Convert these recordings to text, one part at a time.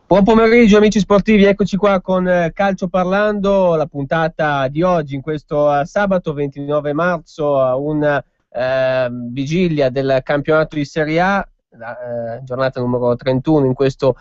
Buon pomeriggio amici sportivi, eccoci qua con Calcio Parlando, la puntata di oggi in questo sabato 29 marzo, una vigilia del campionato di Serie A, la giornata numero 31 in questo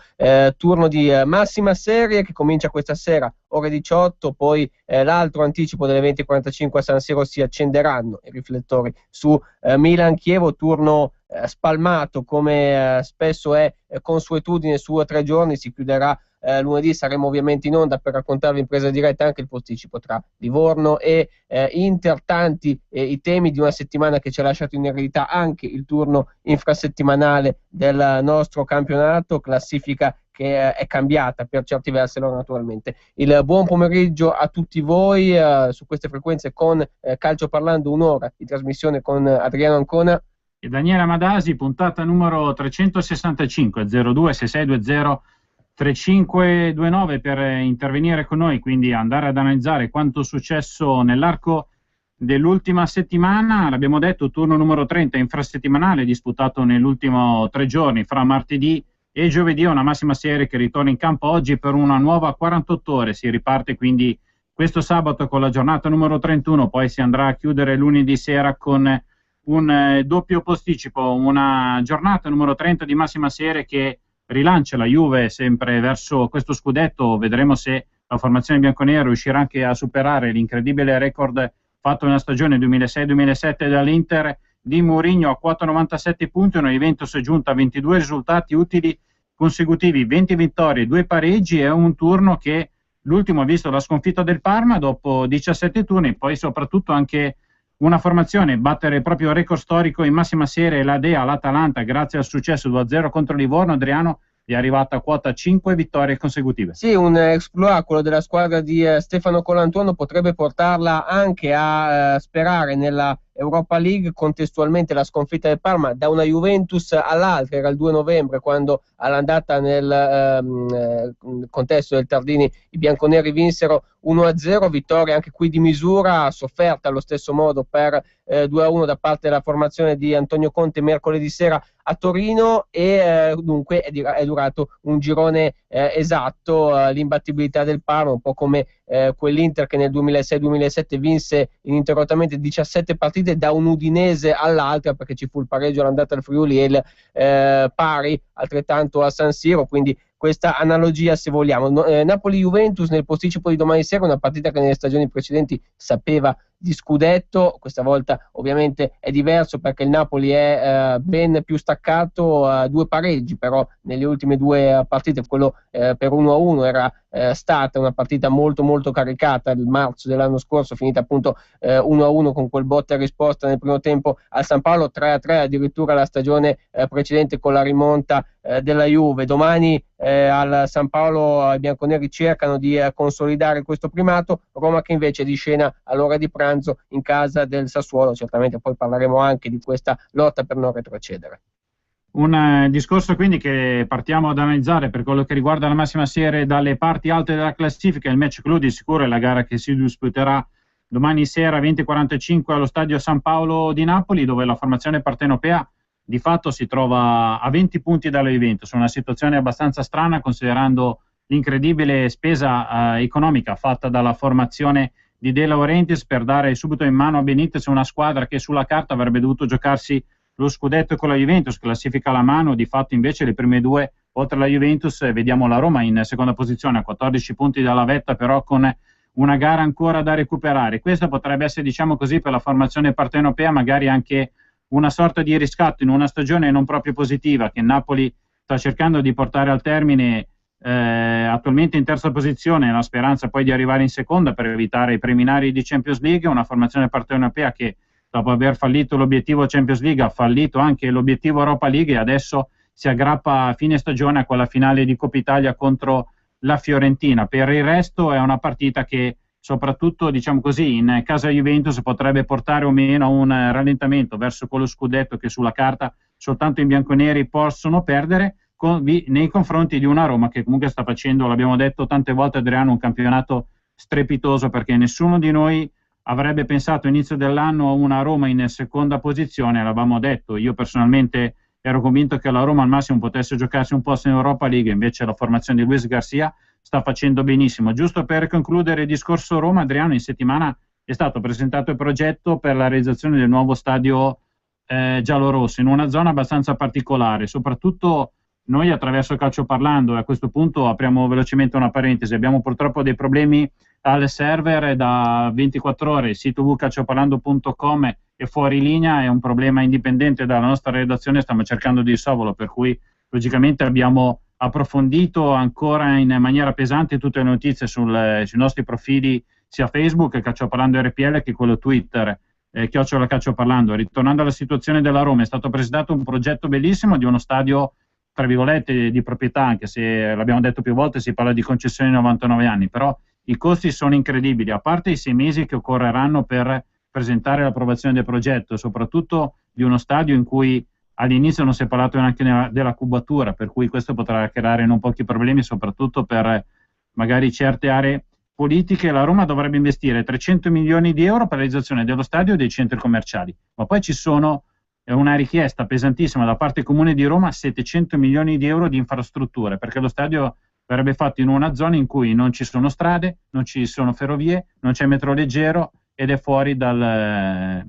turno di massima serie che comincia questa sera ore 18, poi l'altro anticipo delle 20:45 a San Siro si accenderanno i riflettori su Milan-Chievo, turno spalmato come spesso è consuetudine su 3 giorni, si chiuderà lunedì, saremo ovviamente in onda per raccontarvi in presa diretta anche il posticipo tra Livorno e Inter, tanti i temi di una settimana che ci ha lasciato in eredità anche il turno infrasettimanale del nostro campionato, classifica che è cambiata per certi versi naturalmente. Il buon pomeriggio a tutti voi su queste frequenze con Calcio Parlando, un'ora di trasmissione con Adriano Ancona e Daniele Madasi, puntata numero 365 02 6620 3529 per intervenire con noi, quindi andare ad analizzare quanto è successo nell'arco dell'ultima settimana. L'abbiamo detto, turno numero 30 infrasettimanale disputato nell'ultimo 3 giorni fra martedì e giovedì, una massima serie che ritorna in campo oggi per una nuova 48 ore. Si riparte quindi questo sabato con la giornata numero 31, poi si andrà a chiudere lunedì sera con un doppio posticipo, una giornata numero 30 di massima serie che rilancia la Juve sempre verso questo scudetto. Vedremo se la formazione bianconera riuscirà anche a superare l'incredibile record fatto nella stagione 2006-2007 dall'Inter di Mourinho a 497 punti. Una Juventus è giunta a 22 risultati utili consecutivi, 20 vittorie, 2 pareggi, e un turno che l'ultimo ha visto la sconfitta del Parma dopo 17 turni, poi soprattutto anche una formazione battere il proprio record storico in massima serie, la Dea, l'Atalanta, grazie al successo 2-0 contro Livorno. Adriano, è arrivata a quota 5 vittorie consecutive. Sì, un exploit, quello della squadra di Stefano Colantuono, potrebbe portarla anche a sperare nella Europa League. Contestualmente la sconfitta del Parma da una Juventus all'altra era il 2 novembre, quando all'andata nel contesto del Tardini i bianconeri vinsero 1-0, vittoria anche qui di misura, sofferta allo stesso modo per 2-1 da parte della formazione di Antonio Conte mercoledì sera a Torino, e dunque è durato un girone esatto, l'imbattibilità del Parma, un po' come quell'Inter che nel 2006-2007 vinse ininterrottamente 17 partite da un Udinese all'altra, perché ci fu il pareggio all'andata al Friuli e il pari altrettanto a San Siro, quindi questa analogia se vogliamo. Napoli-Juventus nel posticipo di domani sera, una partita che nelle stagioni precedenti sapeva di scudetto, questa volta ovviamente è diverso perché il Napoli è ben più staccato, 2 pareggi però nelle ultime 2 partite, quello per 1-1 era stata una partita molto molto caricata il marzo dell'anno scorso, finita appunto 1-1 con quel botta e risposta nel primo tempo al San Paolo, 3-3 addirittura la stagione precedente con la rimonta della Juve. Domani al San Paolo i bianconeri cercano di consolidare questo primato, Roma che invece è di scena all'ora di pranzo in casa del Sassuolo. Certamente poi parleremo anche di questa lotta per non retrocedere. Un discorso quindi che partiamo ad analizzare per quello che riguarda la massima serie dalle parti alte della classifica. Il match clou di sicuro è la gara che si disputerà domani sera 20:45 allo stadio San Paolo di Napoli, dove la formazione partenopea di fatto si trova a 20 punti dalla Juventus, una situazione abbastanza strana considerando l'incredibile spesa economica fatta dalla formazione di De Laurentiis per dare subito in mano a Benitez una squadra che sulla carta avrebbe dovuto giocarsi lo scudetto con la Juventus, classifica alla mano. Di fatto invece le prime 2, oltre alla Juventus, vediamo la Roma in seconda posizione a 14 punti dalla vetta, però con una gara ancora da recuperare. Questa potrebbe essere, diciamo così, per la formazione partenopea magari anche una sorta di riscatto in una stagione non proprio positiva che Napoli sta cercando di portare al termine, attualmente in terza posizione, la speranza poi di arrivare in seconda per evitare i preliminari di Champions League. Una formazione partenopea che dopo aver fallito l'obiettivo Champions League ha fallito anche l'obiettivo Europa League e adesso si aggrappa a fine stagione a quella finale di Coppa Italia contro la Fiorentina. Per il resto è una partita che soprattutto, diciamo così, in casa Juventus potrebbe portare o meno a un rallentamento verso quello scudetto che sulla carta soltanto i bianconeri possono perdere nei confronti di una Roma che comunque sta facendo, l'abbiamo detto tante volte Adriano, un campionato strepitoso, perché nessuno di noi avrebbe pensato all'inizio dell'anno a una Roma in seconda posizione, l'avevamo detto, io personalmente ero convinto che la Roma al massimo potesse giocarsi un posto in Europa League, invece la formazione di Luis Garcia sta facendo benissimo. Giusto per concludere il discorso Roma, Adriano, in settimana è stato presentato il progetto per la realizzazione del nuovo stadio giallorosso in una zona abbastanza particolare, soprattutto noi attraverso Calcio Parlando, e a questo punto apriamo velocemente una parentesi, abbiamo purtroppo dei problemi al server da 24 ore, il sito www.calcioparlando.com è fuori linea, è un problema indipendente dalla nostra redazione, stiamo cercando di risolverlo, per cui logicamente abbiamo approfondito ancora in maniera pesante tutte le notizie sui nostri profili sia Facebook, Calcio Parlando RPL, che quello Twitter, @ Calcio Parlando. Ritornando alla situazione della Roma, è stato presentato un progetto bellissimo di uno stadio tra virgolette di proprietà, anche se l'abbiamo detto più volte, si parla di concessioni di 99 anni, però i costi sono incredibili, a parte i 6 mesi che occorreranno per presentare l'approvazione del progetto, soprattutto di uno stadio in cui all'inizio non si è parlato neanche della cubatura, per cui questo potrà creare non pochi problemi, soprattutto per magari certe aree politiche. La Roma dovrebbe investire 300 milioni di euro per la realizzazione dello stadio e dei centri commerciali, ma poi ci sono una richiesta pesantissima da parte Comune di Roma, 700 milioni di euro di infrastrutture, perché lo stadio verrebbe fatto in una zona in cui non ci sono strade, non ci sono ferrovie, non c'è metro leggero ed è fuori dal,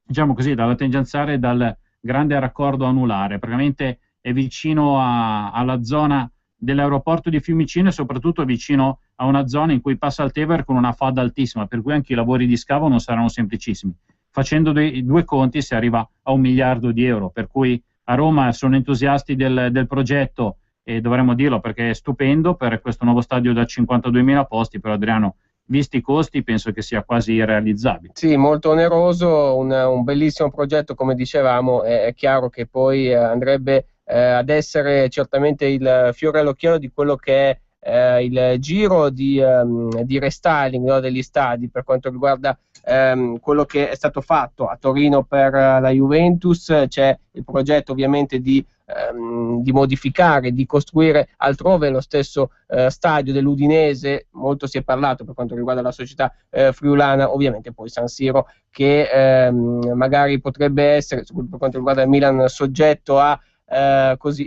diciamo così, dalla tangenziale, dal grande raccordo anulare. Praticamente è vicino alla zona dell'aeroporto di Fiumicino e soprattutto vicino a una zona in cui passa il Tevere con una falda altissima, per cui anche i lavori di scavo non saranno semplicissimi. Facendo due conti si arriva a 1 miliardo di euro, per cui a Roma sono entusiasti del progetto e dovremmo dirlo perché è stupendo per questo nuovo stadio da 52.000 posti, però Adriano, visti i costi penso che sia quasi irrealizzabile. Sì, molto oneroso, un bellissimo progetto come dicevamo, è chiaro che poi andrebbe ad essere certamente il fiore all'occhiello di quello che è il giro di restyling, no, degli stadi per quanto riguarda quello che è stato fatto a Torino per la Juventus. C'è il progetto ovviamente di modificare, di costruire altrove lo stesso stadio dell'Udinese. Molto si è parlato per quanto riguarda la società friulana, ovviamente poi San Siro che magari potrebbe essere, per quanto riguarda il Milan, soggetto a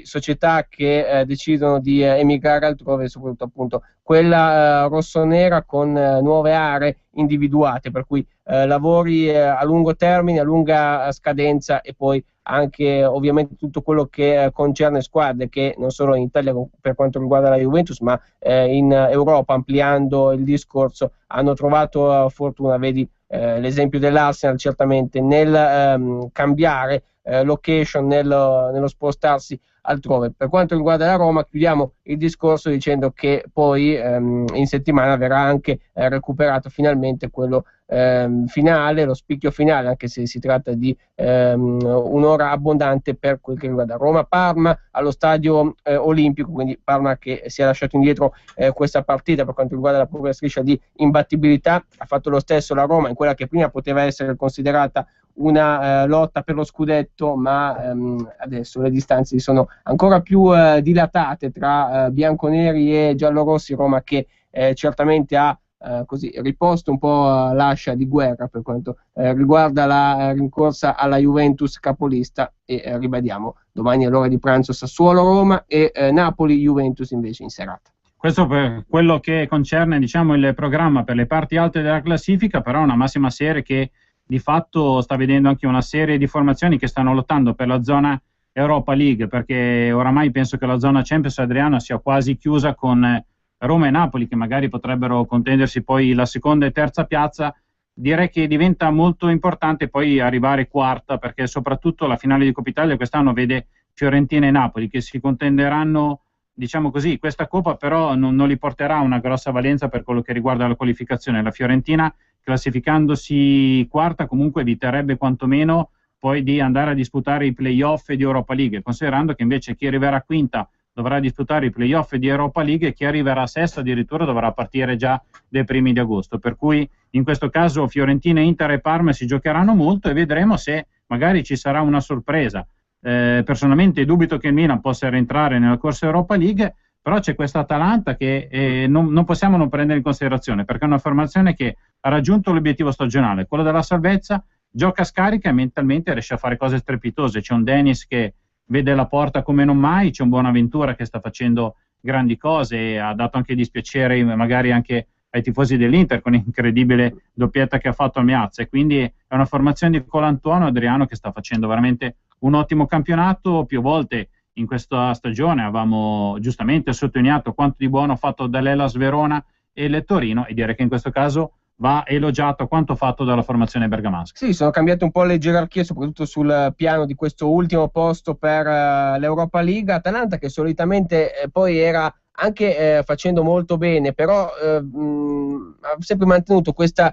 società che decidono di emigrare altrove, soprattutto appunto quella rossonera con nuove aree individuate, per cui lavori a lungo termine, a lunga scadenza, e poi anche ovviamente tutto quello che concerne squadre che non solo in Italia per quanto riguarda la Juventus, ma in Europa, ampliando il discorso, hanno trovato fortuna. Vedi l'esempio dell'Arsenal certamente nel cambiare location, nello spostarsi altrove. Per quanto riguarda la Roma, chiudiamo il discorso dicendo che poi in settimana verrà anche recuperato finalmente quello finale, lo spicchio finale, anche se si tratta di un'ora abbondante per quel che riguarda Roma-Parma allo stadio olimpico, quindi Parma che si è lasciato indietro questa partita per quanto riguarda la propria striscia di imbattibilità. Ha fatto lo stesso la Roma in quella che prima poteva essere considerata una lotta per lo scudetto, ma adesso le distanze sono ancora più dilatate tra bianconeri e giallorossi. Roma che certamente ha così riposto un po' l'ascia di guerra per quanto riguarda la rincorsa alla Juventus capolista, e ribadiamo domani all'ora di pranzo Sassuolo-Roma e Napoli-Juventus invece in serata. Questo per quello che concerne, diciamo, il programma per le parti alte della classifica, però una massima serie che di fatto sta vedendo anche una serie di formazioni che stanno lottando per la zona Europa League, perché oramai penso che la zona Champions, Adriano, sia quasi chiusa con Roma e Napoli che magari potrebbero contendersi poi la seconda e terza piazza. Direi che diventa molto importante poi arrivare quarta, perché soprattutto la finale di Coppa Italia quest'anno vede Fiorentina e Napoli che si contenderanno, diciamo così, questa Coppa, però non li porterà una grossa valenza per quello che riguarda la qualificazione. La Fiorentina, classificandosi quarta, comunque eviterebbe quantomeno poi di andare a disputare i playoff di Europa League, considerando che invece chi arriverà quinta dovrà disputare i playoff di Europa League e chi arriverà sesta addirittura dovrà partire già dai primi di agosto, per cui in questo caso Fiorentina, Inter e Parma si giocheranno molto e vedremo se magari ci sarà una sorpresa. Personalmente dubito che il Milan possa rientrare nella corsa Europa League, però c'è questa Atalanta che non possiamo non prendere in considerazione, perché è una formazione che ha raggiunto l'obiettivo stagionale, quello della salvezza, gioca scarica e mentalmente riesce a fare cose strepitose. C'è un Dennis che vede la porta come non mai, c'è un Bonaventura che sta facendo grandi cose e ha dato anche dispiacere magari anche ai tifosi dell'Inter con l'incredibile doppietta che ha fatto a Meazza, e quindi è una formazione di Colantuono e Adriano che sta facendo veramente un ottimo campionato. Più volte in questa stagione avevamo giustamente sottolineato quanto di buono fatto dall'Hellas Verona e il Torino, e direi che in questo caso va elogiato quanto fatto dalla formazione bergamasca. Sì, sono cambiate un po' le gerarchie, soprattutto sul piano di questo ultimo posto per l'Europa League. Atalanta che solitamente poi era anche facendo molto bene, però ha sempre mantenuto questa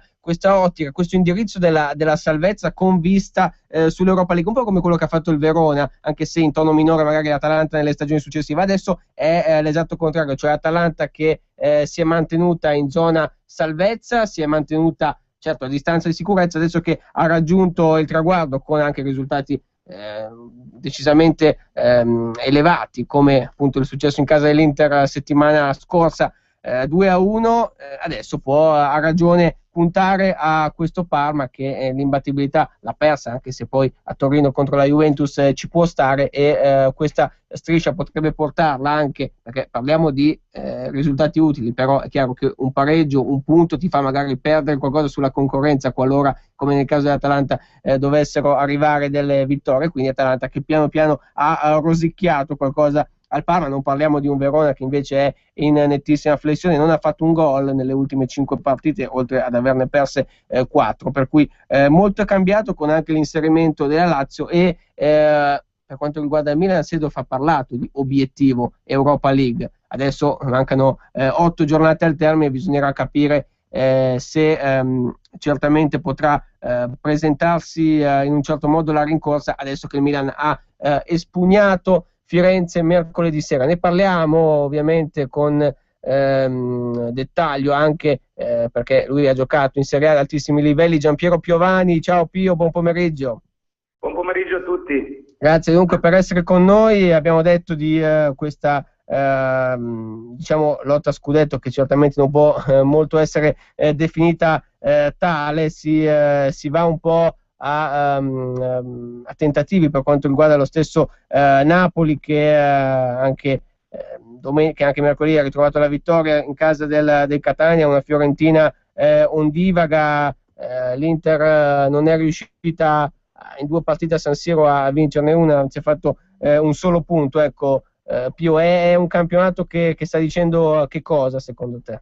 ottica, questo indirizzo della salvezza con vista sull'Europa League, un po' come quello che ha fatto il Verona, anche se in tono minore magari l'Atalanta nelle stagioni successive. Adesso è l'esatto contrario, cioè Atalanta che si è mantenuta in zona salvezza, si è mantenuta certo a distanza di sicurezza, adesso che ha raggiunto il traguardo con anche risultati decisamente elevati, come appunto il successo in casa dell'Inter settimana scorsa, 2-1, adesso ha ragione puntare a questo Parma che l'imbattibilità l'ha persa, anche se poi a Torino contro la Juventus ci può stare, e questa striscia potrebbe portarla anche, perché parliamo di risultati utili, però è chiaro che un pareggio, un punto ti fa magari perdere qualcosa sulla concorrenza qualora, come nel caso dell'Atalanta, dovessero arrivare delle vittorie. Quindi Atalanta che piano piano ha rosicchiato qualcosa al Parma. Non parliamo di un Verona che invece è in nettissima flessione, non ha fatto un gol nelle ultime 5 partite, oltre ad averne perse 4, per cui molto è cambiato, con anche l'inserimento della Lazio. E per quanto riguarda il Milan, Seedorf ha parlato di obiettivo Europa League. Adesso mancano 8 giornate al termine, bisognerà capire se certamente potrà presentarsi in un certo modo la rincorsa, adesso che il Milan ha espugnato Firenze mercoledì sera. Ne parliamo ovviamente con dettaglio anche perché lui ha giocato in Serie A ad altissimi livelli. Giampiero Piovani, ciao Pio, buon pomeriggio. Buon pomeriggio a tutti. Grazie dunque per essere con noi. Abbiamo detto di questa diciamo lotta a scudetto, che certamente non può molto essere definita tale. Si va un po' a tentativi per quanto riguarda lo stesso Napoli, che anche domenica, anche mercoledì, ha ritrovato la vittoria in casa del Catania, una Fiorentina ondivaga. L'Inter non è riuscita in 2 partite a San Siro a vincerne una, si è fatto un solo punto. Ecco, Pio, è un campionato che sta dicendo che cosa secondo te?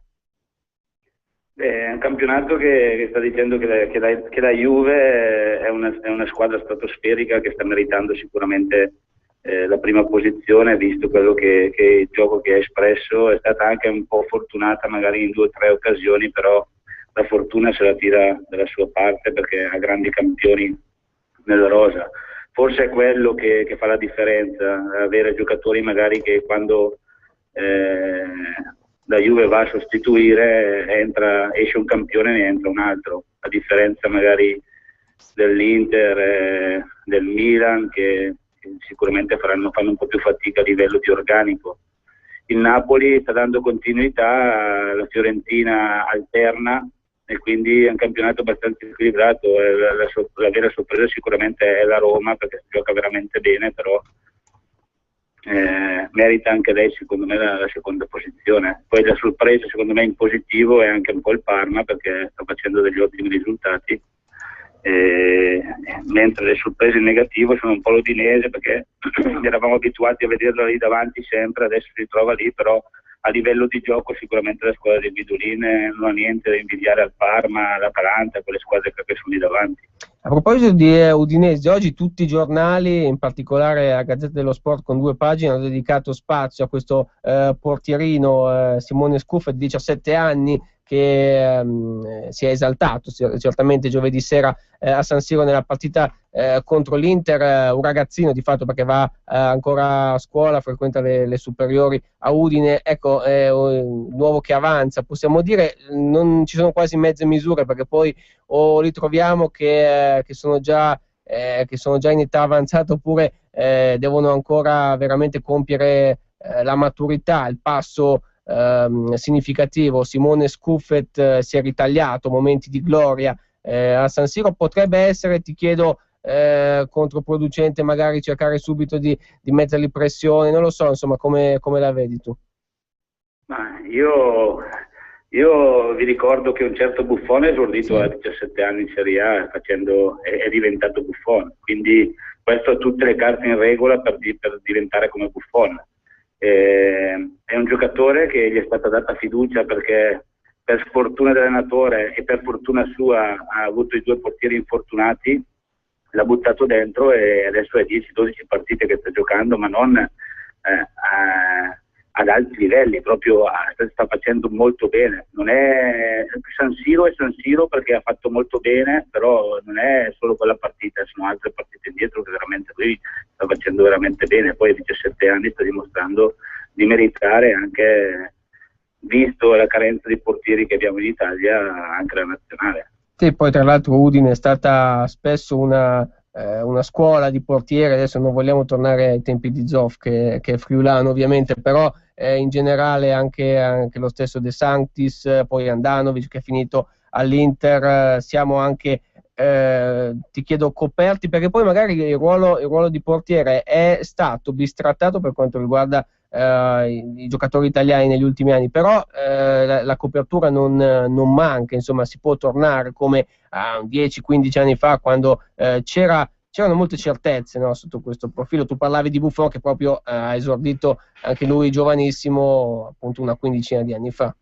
È un campionato che sta dicendo che la Juve è una squadra stratosferica che sta meritando sicuramente la prima posizione, visto quello che il gioco che ha espresso. È stata anche un po' fortunata magari in 2 o 3 occasioni, però la fortuna se la tira dalla sua parte perché ha grandi campioni nella rosa. Forse è quello che fa la differenza, avere giocatori magari che quando la Juve va a sostituire esce un campione e ne entra un altro, a differenza magari dell'Inter, del Milan, che sicuramente fanno un po' più fatica a livello di organico. Il Napoli sta dando continuità, la Fiorentina alterna, e quindi è un campionato abbastanza equilibrato. La vera sorpresa sicuramente è la Roma, perché gioca veramente bene, però merita anche lei secondo me la seconda posizione. Poi la sorpresa secondo me in positivo è anche un po' il Parma, perché sta facendo degli ottimi risultati, mentre le sorprese in negativo sono un po' l'Udinese, perché eravamo abituati a vederlo lì davanti sempre, adesso si trova lì, però a livello di gioco sicuramente la squadra di Guidolin non ha niente da invidiare al Parma, all'Atalanta, quelle squadre che sono lì davanti. A proposito di Udinese, oggi tutti i giornali, in particolare la Gazzetta dello Sport con 2 pagine, hanno dedicato spazio a questo portierino Simone Scuffa, di 17 anni, che si è esaltato certamente giovedì sera a San Siro nella partita contro l'Inter. Un ragazzino di fatto, perché va ancora a scuola, frequenta le superiori a Udine. Ecco, un nuovo che avanza, possiamo dire. Non ci sono quasi mezze misure, perché poi o li troviamo che sono già in età avanzata, oppure devono ancora veramente compiere la maturità, il passo significativo. Simone Scuffet si è ritagliato momenti di gloria a San Siro. Potrebbe essere, ti chiedo, controproducente magari cercare subito di mettergli pressione, non lo so, insomma, come la vedi tu? Ma io vi ricordo che un certo Buffon è esordito a 17 anni in Serie A è diventato Buffon, quindi questo ha tutte le carte in regola per diventare come Buffon. È un giocatore che gli è stata data fiducia perché per sfortuna dell'allenatore e per fortuna sua ha avuto i 2 portieri infortunati, l'ha buttato dentro e adesso è 10-12 partite che sta giocando, ma non ad alti livelli, proprio sta facendo molto bene. Non è San Siro perché ha fatto molto bene, però non è solo quella partita, sono altre partite indietro che veramente lui sta facendo veramente bene. Poi a 17 anni sta dimostrando di meritare, anche visto la carenza di portieri che abbiamo in Italia, anche la nazionale. Sì, poi tra l'altro Udine è stata spesso una scuola di portiere. Adesso non vogliamo tornare ai tempi di Zoff, che è friulano ovviamente, però in generale anche lo stesso De Sanctis, poi Andanovic che è finito all'Inter. Siamo anche, ti chiedo, coperti, perché poi magari il ruolo di portiere è stato bistrattato per quanto riguarda i giocatori italiani negli ultimi anni, però la copertura non manca, insomma, si può tornare come 10-15 anni fa, quando c'erano molte certezze, no, sotto questo profilo. Tu parlavi di Buffon che proprio ha esordito anche lui giovanissimo, appunto una quindicina di anni fa.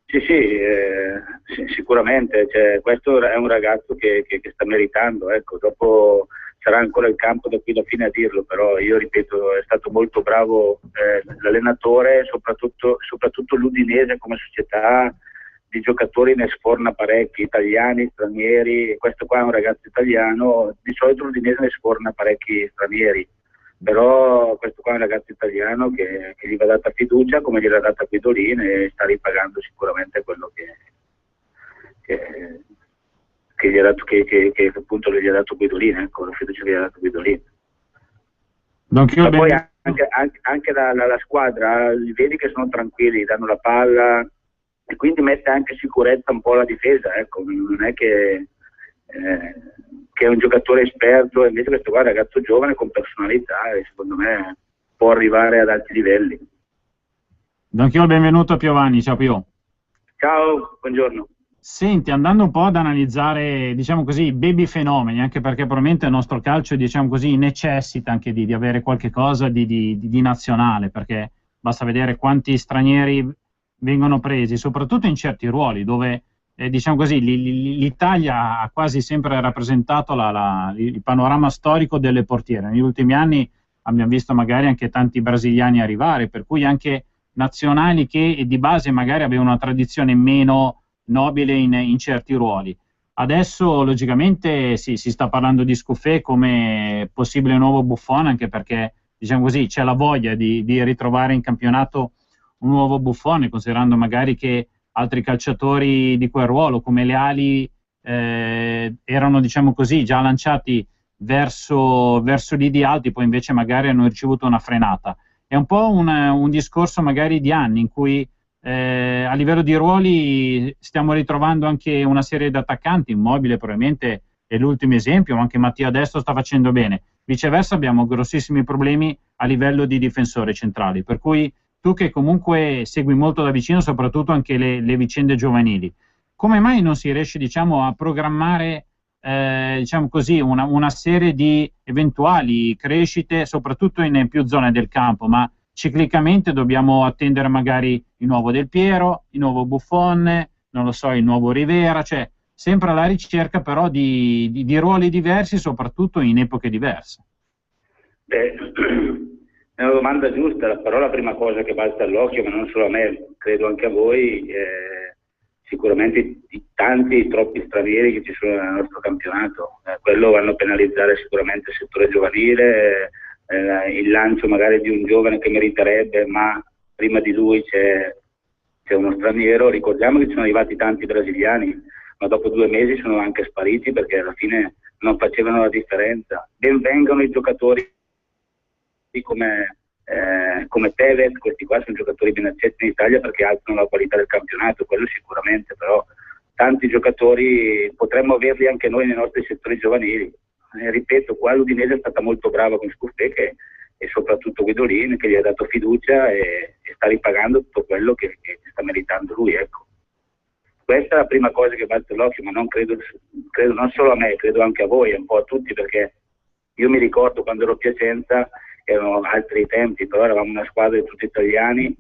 Sì, sicuramente, cioè, questo è un ragazzo che sta meritando, ecco. Dopo sarà ancora il campo da qui alla fine a dirlo, però io ripeto, è stato molto bravo l'allenatore, soprattutto l'Udinese come società di giocatori ne sforna parecchi, italiani, stranieri. Questo qua è un ragazzo italiano, di solito l'Udinese ne sforna parecchi stranieri, però questo qua è un ragazzo italiano che gli va data fiducia come gliel'ha data Guidolin, e sta ripagando sicuramente quello che gli ha dato, che appunto gli ha dato Guidolin, ecco, la fiducia che gli ha dato Guidolin. Ma poi anche la squadra, li vedi che sono tranquilli, danno la palla e quindi mette anche sicurezza un po' la difesa, ecco. Non è che è un giocatore esperto, invece questo qua è un ragazzo giovane con personalità e secondo me può arrivare ad alti livelli. Anch'io il benvenuto a Piovani. Ciao Pio. Ciao, buongiorno. Senti, andando un po' ad analizzare, diciamo così, i baby fenomeni, anche perché probabilmente il nostro calcio, diciamo così, necessita anche di avere qualche cosa di nazionale, perché basta vedere quanti stranieri vengono presi, soprattutto in certi ruoli, dove, diciamo così, l'Italia ha quasi sempre rappresentato il panorama storico delle portiere. Negli ultimi anni abbiamo visto magari anche tanti brasiliani arrivare, per cui anche nazionali che di base magari avevano una tradizione meno nobile in certi ruoli. Adesso logicamente si sta parlando di Scuffet come possibile nuovo Buffon, anche perché, diciamo così, c'è la voglia di ritrovare in campionato un nuovo Buffon, considerando magari che altri calciatori di quel ruolo come Leali erano, diciamo così, già lanciati verso lidi alti, poi invece magari hanno ricevuto una frenata. È un po' un discorso magari di anni in cui a livello di ruoli stiamo ritrovando anche una serie di attaccanti. Immobile probabilmente è l'ultimo esempio, ma anche Mattia Destro sta facendo bene. Viceversa abbiamo grossissimi problemi a livello di difensori centrali, per cui tu che comunque segui molto da vicino soprattutto anche le vicende giovanili, come mai non si riesce, diciamo, a programmare diciamo così, una serie di eventuali crescite soprattutto in più zone del campo, ma ciclicamente dobbiamo attendere magari il nuovo Del Piero, il nuovo Buffon, non lo so, il nuovo Rivera, cioè sempre alla ricerca però di ruoli diversi, soprattutto in epoche diverse. È una domanda giusta, però la prima cosa che balza all'occhio, ma non solo a me, credo anche a voi, sicuramente i tanti, troppi stranieri che ci sono nel nostro campionato. Quello vanno a penalizzare sicuramente il settore giovanile, il lancio magari di un giovane che meriterebbe, ma prima di lui c'è uno straniero. Ricordiamo che ci sono arrivati tanti brasiliani, ma dopo 2 mesi sono anche spariti perché alla fine non facevano la differenza. Ben vengano i giocatori come come Tevez, questi qua sono giocatori ben accetti in Italia perché alzano la qualità del campionato, quello sicuramente, però tanti giocatori potremmo averli anche noi nei nostri settori giovanili. Ripeto, qua l'Udinese è stata molto brava con Scufeche e soprattutto Guidolin, che gli ha dato fiducia e sta ripagando tutto quello che sta meritando lui, ecco. Questa è la prima cosa che batte l'occhio, ma non credo non solo a me, credo anche a voi, un po' a tutti, perché io mi ricordo quando ero a Piacenza, erano altri tempi, però eravamo una squadra di tutti italiani,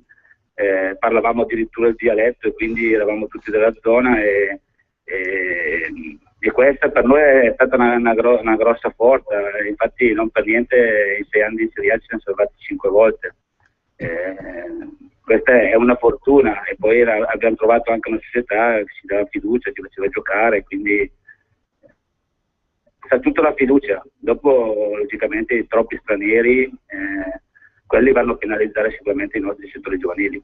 parlavamo addirittura il dialetto e quindi eravamo tutti della zona e questa per noi è stata una grossa forza, infatti non per niente in 6 anni di Serie A ci siamo salvati 5 volte. Questa è una fortuna e poi abbiamo trovato anche una società che ci dava fiducia, ci faceva giocare, quindi sta tutta la fiducia. Dopo logicamente troppi stranieri, quelli vanno a penalizzare sicuramente i nostri settori giovanili.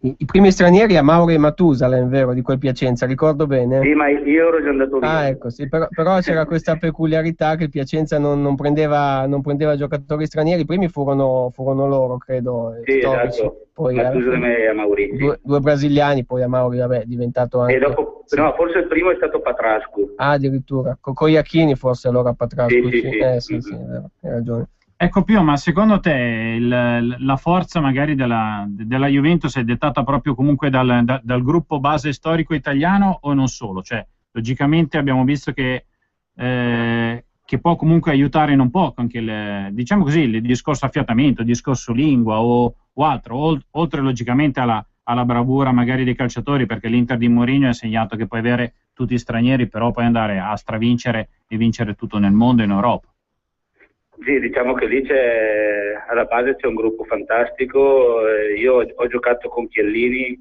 I primi stranieri a Mauro e Matusalem, vero, di quel Piacenza, ricordo bene? Sì, ma io ero già andato via. Ah, ecco, sì, però c'era questa peculiarità che il Piacenza non prendeva giocatori stranieri, i primi furono loro, credo, sì, storici. Esatto, Poi Matusalem e Amaury. Due brasiliani, poi Amaury, vabbè, è diventato anche... E dopo, sì. No, forse il primo è stato Patrascu. Ah, addirittura, con Iachini forse allora Patrascu, sì. Sì, è vero, hai ragione. Ecco Pio, ma secondo te la forza magari della Juventus è dettata proprio comunque dal gruppo base storico italiano o non solo? Cioè, logicamente abbiamo visto che può comunque aiutare non poco anche diciamo così, il discorso affiatamento, il discorso lingua o altro, oltre logicamente alla bravura magari dei calciatori, perché l'Inter di Mourinho ha insegnato che puoi avere tutti stranieri, però puoi andare a stravincere e vincere tutto nel mondo e in Europa. Sì, diciamo che lì alla base c'è un gruppo fantastico, io ho giocato con Chiellini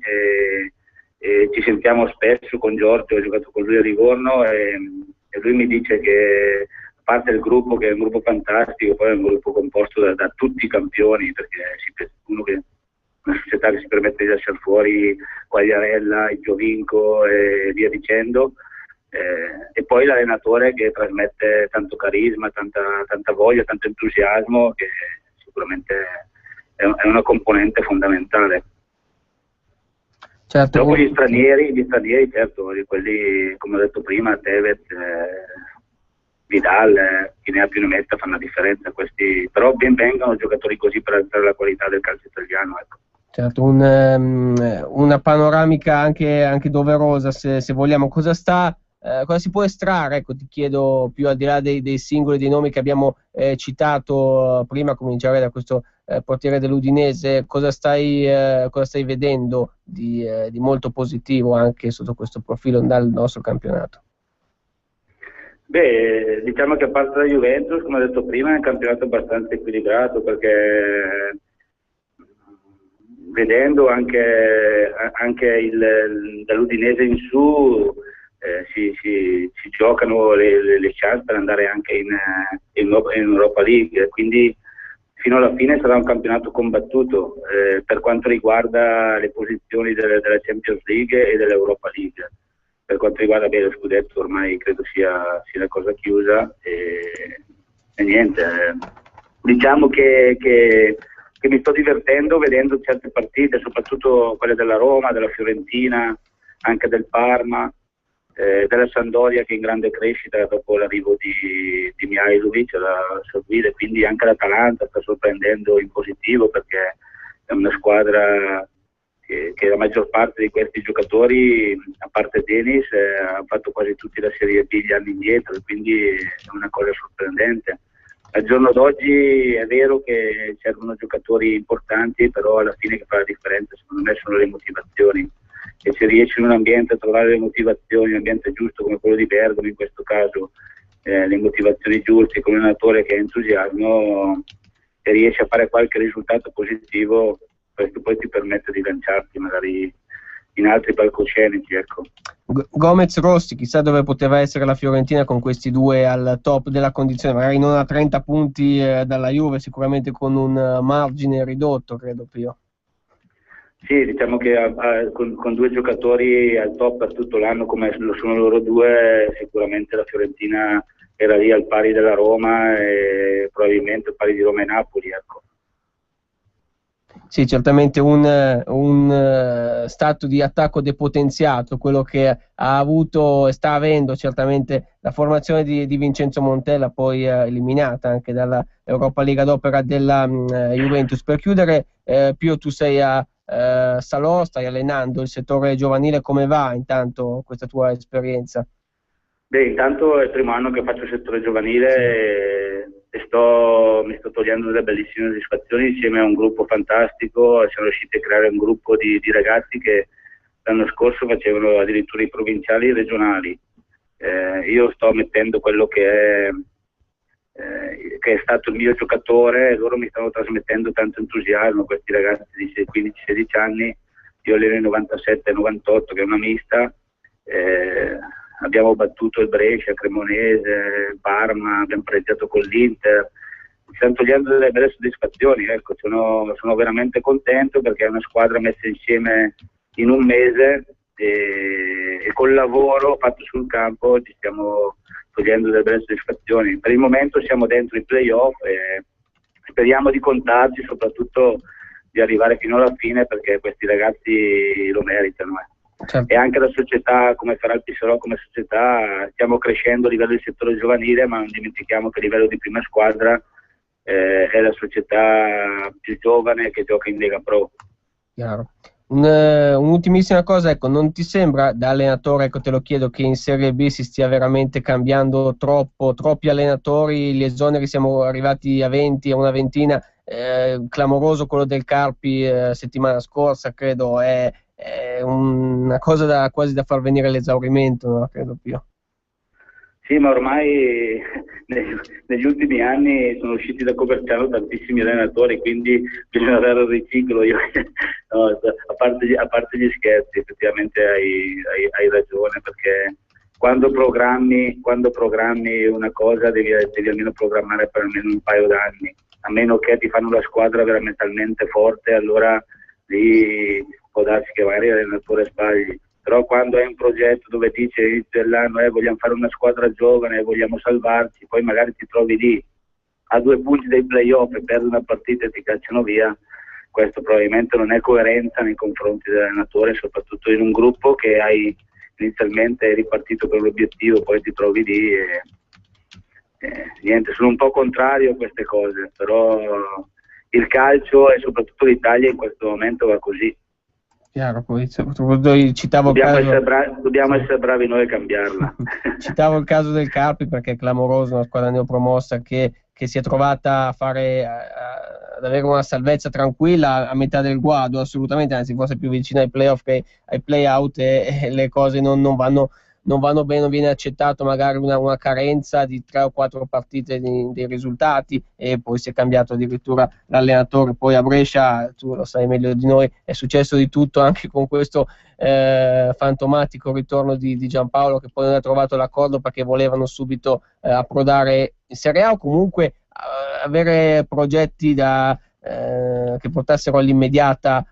e ci sentiamo spesso con Giorgio, ho giocato con lui a Livorno e lui mi dice che a parte il gruppo che è un gruppo fantastico, poi è un gruppo composto da tutti i campioni, perché una società che si permette di lasciare fuori Quagliarella, il Giovinco e via dicendo. E poi l'allenatore che trasmette tanto carisma, tanta voglia, tanto entusiasmo, che sicuramente è una componente fondamentale. Certo. Dopo gli stranieri certo, quelli come ho detto prima, Tevez, Vidal, chi ne ha più ne metta fanno la differenza, questi, però ben vengano giocatori così per alzare la qualità del calcio italiano, ecco. Certo, una panoramica anche doverosa se vogliamo. Cosa si può estrarre? Ecco, ti chiedo più al di là dei singoli, dei nomi che abbiamo citato prima, a cominciare da questo portiere dell'Udinese, cosa stai vedendo di molto positivo anche sotto questo profilo dal nostro campionato? Beh, diciamo che a parte la Juventus, come ho detto prima, è un campionato abbastanza equilibrato, perché vedendo anche dall'Udinese in su si giocano le chance per andare anche in Europa League, quindi fino alla fine sarà un campionato combattuto per quanto riguarda le posizioni della Champions League e dell'Europa League. Per quanto riguarda lo scudetto ormai credo sia una cosa chiusa e niente, diciamo che mi sto divertendo vedendo certe partite, soprattutto quelle della Roma, della Fiorentina, anche del Parma, della Sampdoria che è in grande crescita dopo l'arrivo di Mihajlovic alla sua guida, quindi anche l'Atalanta sta sorprendendo in positivo, perché è una squadra che la maggior parte di questi giocatori, a parte Denis, ha fatto quasi tutti la Serie B gli anni indietro, quindi è una cosa sorprendente. Al giorno d'oggi è vero che servono giocatori importanti, però alla fine che fa la differenza secondo me sono le motivazioni, e se riesci in un ambiente a trovare le motivazioni, un ambiente giusto come quello di Bergamo in questo caso, le motivazioni giuste, con un allenatore che ha entusiasmo e riesci a fare qualche risultato positivo, questo poi ti permette di lanciarti magari in altri palcoscenici, ecco. Gomez Rossi, chissà dove poteva essere la Fiorentina con questi due al top della condizione, magari non a 30 punti dalla Juve, sicuramente con un margine ridotto, credo, Pio. Sì, diciamo che con due giocatori al top per tutto l'anno come lo sono loro due, sicuramente la Fiorentina era lì al pari della Roma e probabilmente al pari di Roma e Napoli, ecco. Sì, certamente un stato di attacco depotenziato, quello che ha avuto e sta avendo certamente la formazione di Vincenzo Montella, poi eliminata anche dalla Europa League ad opera della Juventus. Per chiudere, Pio, tu sei a Salò, stai allenando il settore giovanile, come va intanto questa tua esperienza? Beh, intanto è il primo anno che faccio il settore giovanile, Sì. e mi sto togliendo delle bellissime soddisfazioni insieme a un gruppo fantastico. Siamo riusciti a creare un gruppo di ragazzi che l'anno scorso facevano addirittura i provinciali e i regionali. Io sto mettendo quello che è stato il mio giocatore, e loro mi stanno trasmettendo tanto entusiasmo, questi ragazzi di 15-16 anni. Io alleno il 97-98, che è una mista. Abbiamo battuto il Brescia, Cremonese, il Parma, abbiamo pareggiato con l'Inter. Ci stanno togliendo delle belle soddisfazioni, ecco. Sono veramente contento perché è una squadra messa insieme in un mese, e col lavoro fatto sul campo ci stiamo togliendo delle belle soddisfazioni. Per il momento siamo dentro i playoff e speriamo di contarci, soprattutto di arrivare fino alla fine, perché questi ragazzi lo meritano. Certo. E anche la società, come farà il Pisserò come società, stiamo crescendo a livello di settore giovanile, ma non dimentichiamo che a livello di prima squadra è la società più giovane che gioca in Lega Pro. Chiaro. Un'ultimissima cosa, ecco, non ti sembra da allenatore, ecco, te lo chiedo, che in Serie B si stia veramente cambiando troppi allenatori, gli esoneri siamo arrivati a 20, a una ventina, clamoroso quello del Carpi settimana scorsa, credo, è una cosa quasi da far venire l'esaurimento, no? Credo più. Sì, ma ormai negli ultimi anni sono usciti da Coverciano tantissimi allenatori, quindi bisogna dare il riciclo. No, a parte gli scherzi, effettivamente hai ragione, perché quando programmi una cosa devi almeno programmare per almeno un paio d'anni, a meno che ti fanno la squadra veramente talmente forte, allora lì può darsi che magari l'allenatore sbagli. Però quando hai un progetto dove dici all'inizio dell'anno vogliamo fare una squadra giovane, vogliamo salvarci, poi magari ti trovi lì a 2 punti dai playoff e perdi una partita e ti cacciano via, questo probabilmente non è coerenza nei confronti dell'allenatore, soprattutto in un gruppo che hai inizialmente ripartito per l'obiettivo, poi ti trovi lì e niente, sono un po' contrario a queste cose, però il calcio e soprattutto l'Italia in questo momento va così. Chiaro, poi citavo dobbiamo essere bravi noi a cambiarla. Citavo il caso del Carpi perché è clamoroso, una squadra neopromossa che si è trovata ad avere una salvezza tranquilla a metà del guado, assolutamente, anzi forse più vicina ai playoff che ai play-out, e le cose non vanno bene, non viene accettato magari una carenza di 3 o 4 partite dei risultati, e poi si è cambiato addirittura l'allenatore. Poi a Brescia, tu lo sai meglio di noi, è successo di tutto anche con questo fantomatico ritorno di Giampaolo, che poi non ha trovato l'accordo perché volevano subito approdare in Serie A, o comunque avere progetti che portassero all'immediata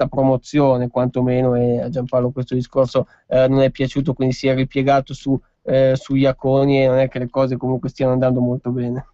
promozione quantomeno, e a Giampaolo questo discorso non è piaciuto, quindi si è ripiegato su Iaconi, e non è che le cose comunque stiano andando molto bene.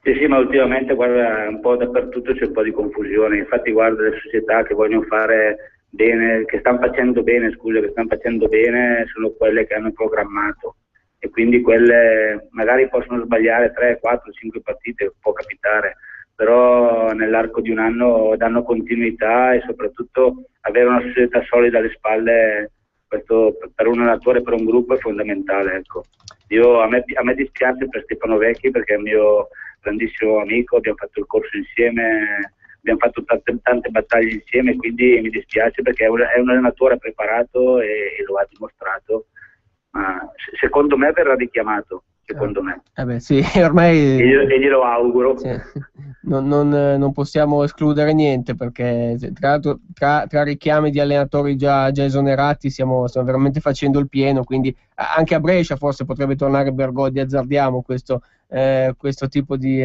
Sì, ma ultimamente guarda, un po' dappertutto c'è un po' di confusione. Infatti guarda, le società che vogliono fare bene, che stanno facendo bene sono quelle che hanno programmato, e quindi quelle magari possono sbagliare 3, 4, 5 partite, può capitare, però nell'arco di un anno danno continuità, e soprattutto avere una società solida alle spalle, questo per un allenatore, per un gruppo è fondamentale, ecco. A me dispiace per Stefano Vecchi, perché è il mio grandissimo amico, abbiamo fatto il corso insieme, abbiamo fatto tante battaglie insieme, quindi mi dispiace perché è un allenatore preparato e lo ha dimostrato, ma secondo me verrà richiamato. Secondo me. Sì, ormai e glielo auguro. Sì. Non possiamo escludere niente, perché tra l'altro tra richiami di allenatori già esonerati stiamo veramente facendo il pieno, quindi anche a Brescia forse potrebbe tornare Bergodi, azzardiamo questo tipo di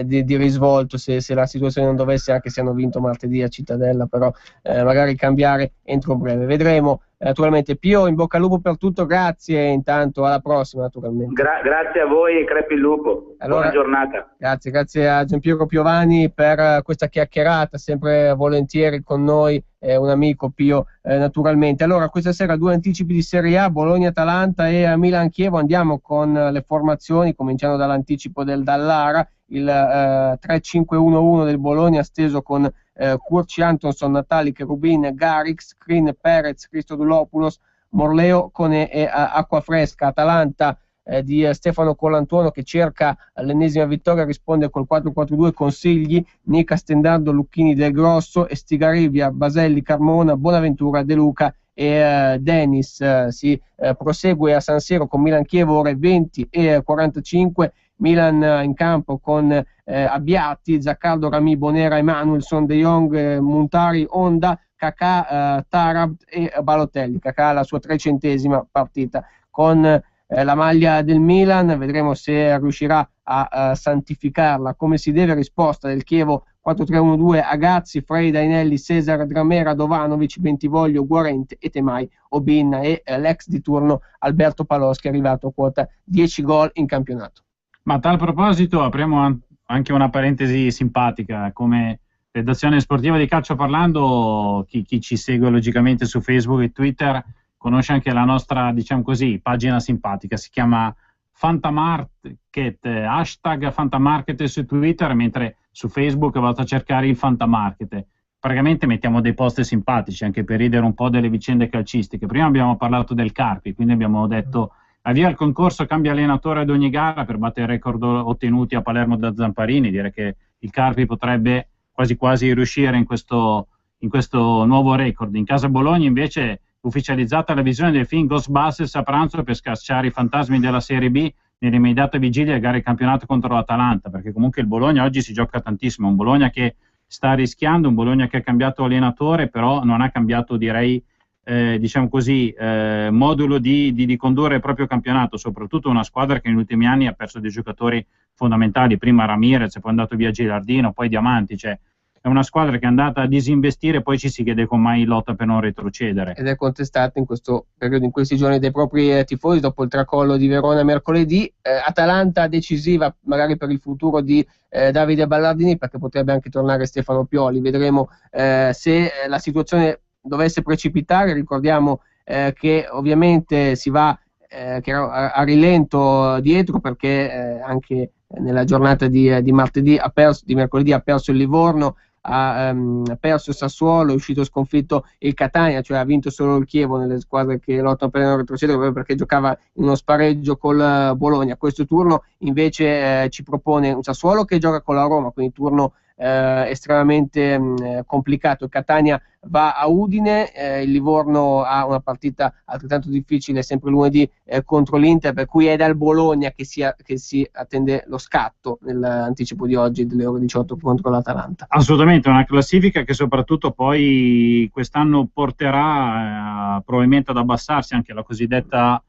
di risvolto se la situazione non dovesse, anche se hanno vinto martedì a Cittadella, però magari cambiare entro breve. Vedremo. Naturalmente Pio, in bocca al lupo per tutto, grazie, intanto alla prossima naturalmente. Grazie a voi, crepi il lupo, allora, buona giornata. Grazie a Giampiero Piovani per questa chiacchierata, sempre volentieri con noi, un amico Pio naturalmente. Allora, questa sera 2 anticipi di Serie A, Bologna-Atalanta e Milan-Chievo. Andiamo con le formazioni, cominciando dall'anticipo del Dallara, il 3-5-1-1 del Bologna steso con Curci, Antonson, Natali, Cherubin, Garix, Screen, Perez, Christodoulos, Morleo, Cone e Acquafresca. Atalanta di Stefano Colantuono, che cerca l'ennesima vittoria, risponde col 4-4-2, consigli Nica, Stendardo, Lucchini, Del Grosso, Estigaribia, Baselli, Carmona, Bonaventura, De Luca e Denis. Si prosegue a San Siro con Milan-Chievo, ore 20:45, Milan in campo con Abbiati, Zaccardo, Rami, Bonera, Emanuelson, De Jong, Montari, Onda, Kakà, Tarab e Balotelli. Kakà la sua 300ª partita con la maglia del Milan. Vedremo se riuscirà a santificarla come si deve. Risposta del Chievo 4-3-1-2, Agazzi, Frey, Dainelli, Cesar, Dramera, Dovanovic, Bentivoglio, Guarente e Temai, Obinna e l'ex di turno Alberto Paloschi, arrivato a quota 10 gol in campionato. Ma a tal proposito apriamo anche una parentesi simpatica. Come redazione sportiva di Calcio Parlando, chi ci segue logicamente su Facebook e Twitter conosce anche la nostra, diciamo così, pagina simpatica. Si chiama Fantamarket, hashtag Fantamarket su Twitter, mentre su Facebook vado a cercare il Fantamarket. Praticamente mettiamo dei post simpatici anche per ridere un po' delle vicende calcistiche. Prima abbiamo parlato del Carpi, quindi abbiamo detto avvia il concorso, cambia allenatore ad ogni gara per battere i record ottenuti a Palermo da Zamparini. Direi che il Carpi potrebbe quasi quasi riuscire in questo nuovo record. In casa Bologna invece ufficializzata la visione del film Ghostbusters a pranzo per scacciare i fantasmi della Serie B nell'immediata vigilia a gare di campionato contro l'Atalanta, perché comunque il Bologna oggi si gioca tantissimo, un Bologna che sta rischiando, un Bologna che ha cambiato allenatore, però non ha cambiato, direi, diciamo così, modulo di condurre il proprio campionato, soprattutto una squadra che negli ultimi anni ha perso dei giocatori fondamentali, prima Ramirez, poi è andato via Gilardino, poi Diamanti, cioè è una squadra che è andata a disinvestire, poi ci si chiede come mai lotta per non retrocedere. Ed è contestata in questo periodo, in questi giorni, dai propri tifosi dopo il tracollo di Verona mercoledì. Atalanta decisiva magari per il futuro di Davide Ballardini, perché potrebbe anche tornare Stefano Pioli. Vedremo se la situazione dovesse precipitare. Ricordiamo che ovviamente si va a rilento dietro, perché anche nella giornata di mercoledì ha perso il Livorno, ha perso il Sassuolo, è uscito sconfitto il Catania, cioè ha vinto solo il Chievo nelle squadre che lottano per non retrocedere, proprio perché giocava in uno spareggio col Bologna. Questo turno invece ci propone un Sassuolo che gioca con la Roma, quindi turno estremamente complicato. Il Catania va a Udine, il Livorno ha una partita altrettanto difficile sempre lunedì contro l'Inter, per cui è dal Bologna che si attende lo scatto nell'anticipo di oggi delle ore 18 contro l'Atalanta. Assolutamente, una classifica che soprattutto poi quest'anno porterà probabilmente ad abbassarsi anche la cosiddetta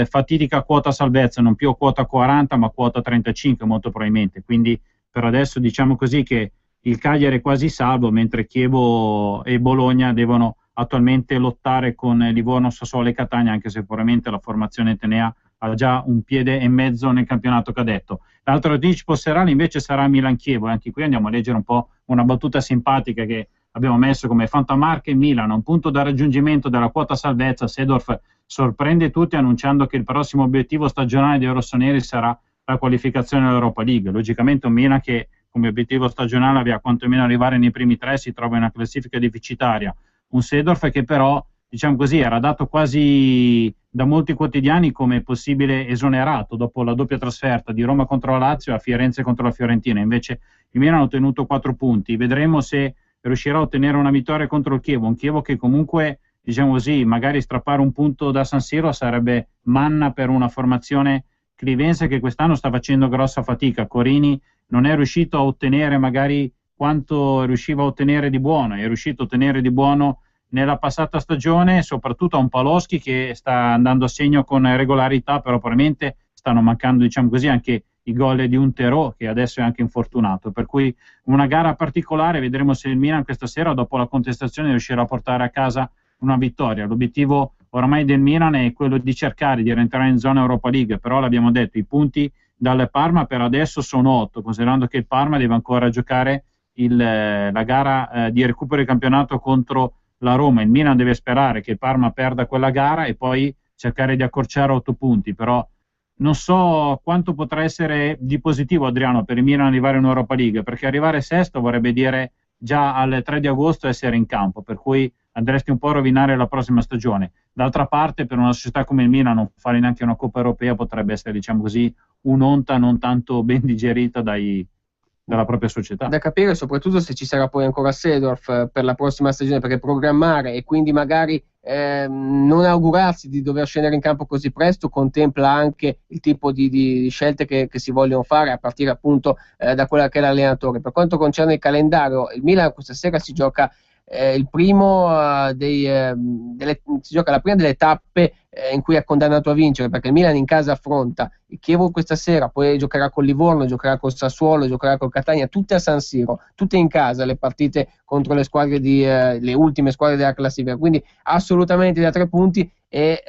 fatidica quota salvezza, non più quota 40 ma quota 35 molto probabilmente, quindi per adesso diciamo così che il Cagliari è quasi salvo, mentre Chievo e Bologna devono attualmente lottare con Livorno, Sassuolo e Catania, anche se probabilmente la formazione Atenea ha già un piede e mezzo nel campionato cadetto. L'altro anticipo serale invece sarà Milan-Chievo, e anche qui andiamo a leggere un po' una battuta simpatica che abbiamo messo come Fantamarche. Milan, un punto da raggiungimento della quota salvezza. Seedorf sorprende tutti annunciando che il prossimo obiettivo stagionale dei rossoneri sarà la qualificazione all'Europa League. Logicamente un Milan che come obiettivo stagionale aveva quantomeno arrivare nei primi 3, si trova in una classifica deficitaria. Un Seedorf che però, diciamo così, era dato quasi da molti quotidiani come possibile esonerato dopo la doppia trasferta di Roma contro la Lazio e a Firenze contro la Fiorentina. Invece il Milan ha ottenuto 4 punti. Vedremo se riuscirà a ottenere una vittoria contro il Chievo, un Chievo che comunque, diciamo così, magari strappare un punto da San Siro sarebbe manna per una formazione clivense che quest'anno sta facendo grossa fatica. Corini non è riuscito a ottenere magari quanto riusciva a ottenere di buono, è riuscito a ottenere di buono nella passata stagione, soprattutto a un Paloschi che sta andando a segno con regolarità, però probabilmente stanno mancando, diciamo così, anche i gol di Unterò, che adesso è anche infortunato, per cui una gara particolare. Vedremo se il Milan questa sera, dopo la contestazione, riuscirà a portare a casa una vittoria. L'obiettivo ormai del Milan è quello di cercare di rientrare in zona Europa League, però l'abbiamo detto, i punti dal Parma per adesso sono 8, considerando che il Parma deve ancora giocare la gara di recupero di campionato contro la Roma. Il Milan deve sperare che il Parma perda quella gara e poi cercare di accorciare 8 punti, però non so quanto potrà essere di positivo, Adriano, per il Milan arrivare in Europa League, perché arrivare sesto vorrebbe dire già al 3 di agosto essere in campo, per cui andresti un po' a rovinare la prossima stagione. D'altra parte, per una società come il Milan, non fare neanche una Coppa Europea potrebbe essere, diciamo così, un'onta non tanto ben digerita dalla propria società. Da capire soprattutto se ci sarà poi ancora Seedorf per la prossima stagione, perché programmare e quindi magari non augurarsi di dover scendere in campo così presto contempla anche il tipo di scelte che si vogliono fare, a partire appunto da quella che è l'allenatore. Per quanto concerne il calendario, il Milan questa sera si gioca il primo si gioca la prima delle tappe in cui è condannato a vincere, perché il Milan in casa affronta il Chievo questa sera, poi giocherà con Livorno, giocherà col Sassuolo, giocherà col Catania, tutte a San Siro, tutte in casa le partite contro le squadre le ultime squadre della classifica, quindi assolutamente da 3 punti, e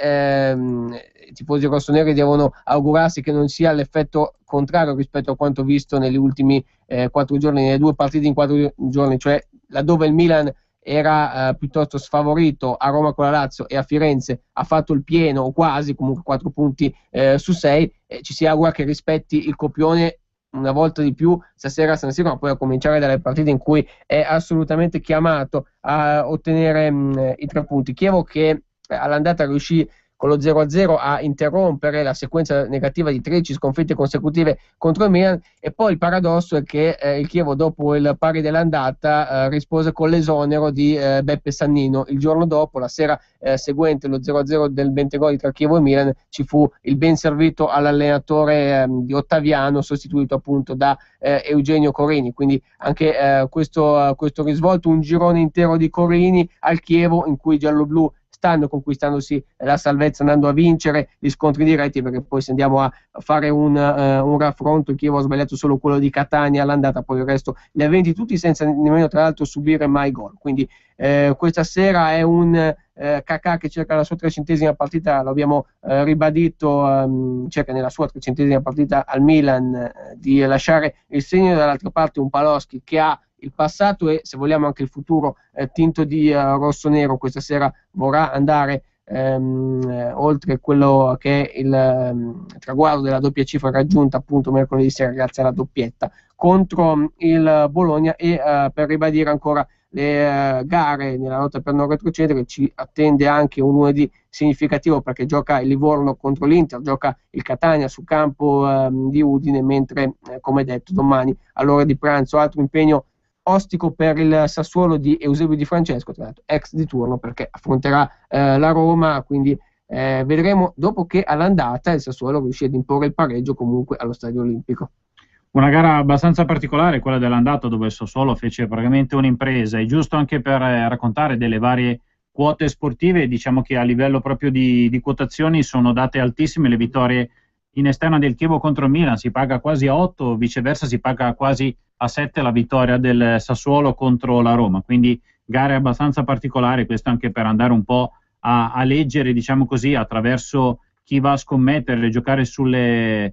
i tifosi rossoneri devono augurarsi che non sia l'effetto contrario rispetto a quanto visto negli ultimi 4 giorni, nelle 2 partite in 4 giorni, cioè laddove il Milan era piuttosto sfavorito a Roma con la Lazio e a Firenze ha fatto il pieno o quasi, comunque 4 punti su 6, ci si augura che rispetti il copione una volta di più stasera a San Siro, ma poi a cominciare dalle partite in cui è assolutamente chiamato a ottenere i 3 punti. Chievo che all'andata riuscì con lo 0-0 a interrompere la sequenza negativa di 13 sconfitte consecutive contro il Milan, e poi il paradosso è che il Chievo, dopo il pari dell'andata, rispose con l'esonero di Beppe Sannino. Il giorno dopo, la sera seguente, lo 0-0 del Bentegodi tra Chievo e Milan, ci fu il ben servito all'allenatore di Ottaviano, sostituito appunto da Eugenio Corini, quindi anche questo risvolto, un girone intero di Corini al Chievo, in cui i gialloblu stanno conquistandosi la salvezza, andando a vincere gli scontri diretti, perché poi se andiamo a fare un raffronto, il Chievo ha sbagliato solo quello di Catania all'andata, poi il resto li ha vinti tutti senza nemmeno tra l'altro subire mai gol. Quindi questa sera è un Kakà che cerca la sua 300ª partita, l'abbiamo ribadito, cerca nella sua 300ª partita al Milan di lasciare il segno, dall'altra parte un Paloschi che ha il passato e, se vogliamo, anche il futuro tinto di rosso-nero. Questa sera vorrà andare oltre quello che è il traguardo della doppia cifra raggiunta appunto mercoledì sera grazie alla doppietta contro il Bologna, e per ribadire ancora le gare nella lotta per non retrocedere ci attende anche un lunedì significativo, perché gioca il Livorno contro l'Inter, gioca il Catania sul campo di Udine, mentre come detto domani all'ora di pranzo altro impegno ostico per il Sassuolo di Eusebio Di Francesco, tra l'altro ex di turno, perché affronterà la Roma, quindi vedremo dopo che all'andata il Sassuolo riuscì ad imporre il pareggio comunque allo Stadio Olimpico. Una gara abbastanza particolare, quella dell'andata, dove il Sassuolo fece praticamente un'impresa. È giusto anche per raccontare delle varie quote sportive, diciamo che a livello proprio di quotazioni sono date altissime le vittorie in esterna del Chievo contro il Milan, si paga quasi a 8, viceversa si paga quasi a 7 la vittoria del Sassuolo contro la Roma, quindi gare abbastanza particolari, questo anche per andare un po' a leggere, diciamo così, attraverso chi va a scommettere, giocare sulle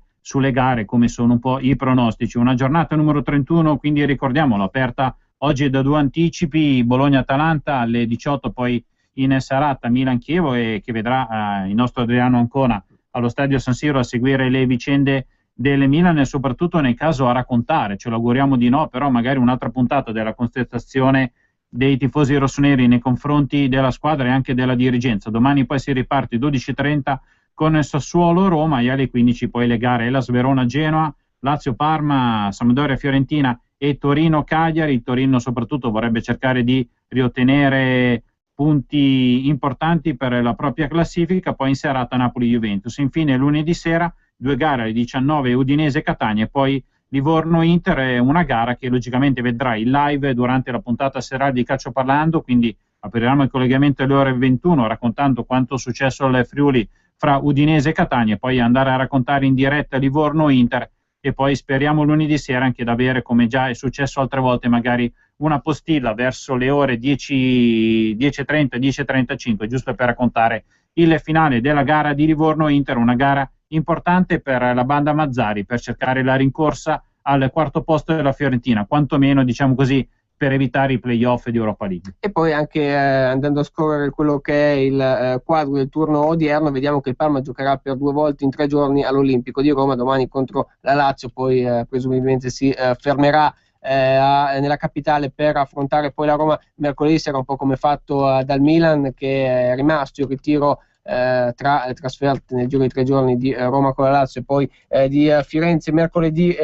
gare, come sono un po' i pronostici. Una giornata numero 31, quindi ricordiamolo, aperta oggi da 2 anticipi, Bologna-Atalanta alle 18, poi in serata Milan-Chievo, e che vedrà il nostro Adriano Ancona allo stadio San Siro a seguire le vicende delle Milan, e soprattutto nel caso a raccontare, ce lo auguriamo di no, però magari un'altra puntata della contestazione dei tifosi rossoneri nei confronti della squadra e anche della dirigenza. Domani poi si riparte 12:30 con Sassuolo-Roma, e alle 15 poi le gare Hellas Verona-Genoa, Lazio-Parma, Sampdoria-Fiorentina e Torino-Cagliari. Il Torino soprattutto vorrebbe cercare di riottenere punti importanti per la propria classifica, poi in serata Napoli-Juventus. Infine lunedì sera 2 gare alle 19, Udinese-Catania, e poi Livorno-Inter, è una gara che logicamente vedrà in live durante la puntata serale di Calcio Parlando, quindi apriamo il collegamento alle ore 21 raccontando quanto è successo al Friuli fra Udinese e Catania, e poi andare a raccontare in diretta Livorno-Inter e poi speriamo lunedì sera anche di avere, come già è successo altre volte, magari una postilla verso le ore 10:30, 10:35, giusto per raccontare il finale della gara di Livorno-Inter, una gara importante per la banda Mazzari, per cercare la rincorsa al quarto posto della Fiorentina, quantomeno, diciamo così, per evitare i playoff di Europa League. E poi anche andando a scorrere quello che è il quadro del turno odierno, vediamo che il Parma giocherà per 2 volte in 3 giorni all'Olimpico di Roma, domani contro la Lazio, poi presumibilmente si fermerà nella capitale per affrontare poi la Roma mercoledì sera, un po' come fatto dal Milan, che è rimasto il ritiro tra trasferte nel giro di 3 giorni di Roma con la Lazio e poi di Firenze mercoledì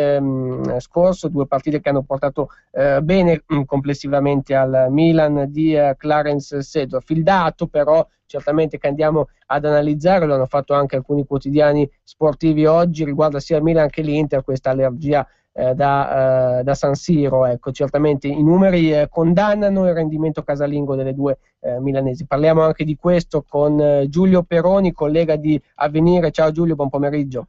scorso, 2 partite che hanno portato bene complessivamente al Milan di Clarence Seedorf. Il dato però certamente che andiamo ad analizzare, lo hanno fatto anche alcuni quotidiani sportivi oggi, riguarda sia il Milan che l'Inter, questa allergia da San Siro. Ecco, certamente i numeri condannano il rendimento casalingo delle 2 milanesi. Parliamo anche di questo con Giulio Peroni, collega di Avvenire. Ciao Giulio, buon pomeriggio.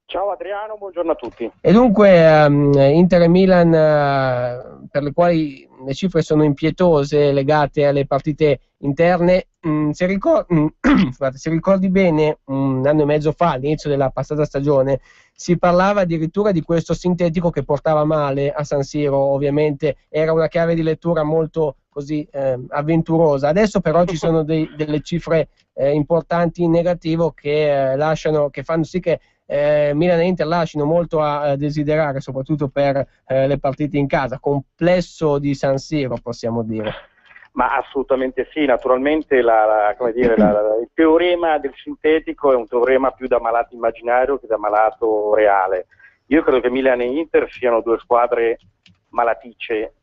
Ciao Adriano, buongiorno a tutti. E dunque Inter e Milan, per le quali le cifre sono impietose legate alle partite interne. Se ricordi bene, 1 anno e mezzo fa, all'inizio della passata stagione, si parlava addirittura di questo sintetico che portava male a San Siro. Ovviamente era una chiave di lettura molto così avventurosa. Adesso però ci sono delle cifre importanti in negativo che fanno sì che Milan e Inter lasciano molto a desiderare, soprattutto per le partite in casa. Complesso di San Siro, possiamo dire. Ma assolutamente sì, naturalmente il teorema del sintetico è un teorema più da malato immaginario che da malato reale. Io credo che Milan e Inter siano 2 squadre malaticce,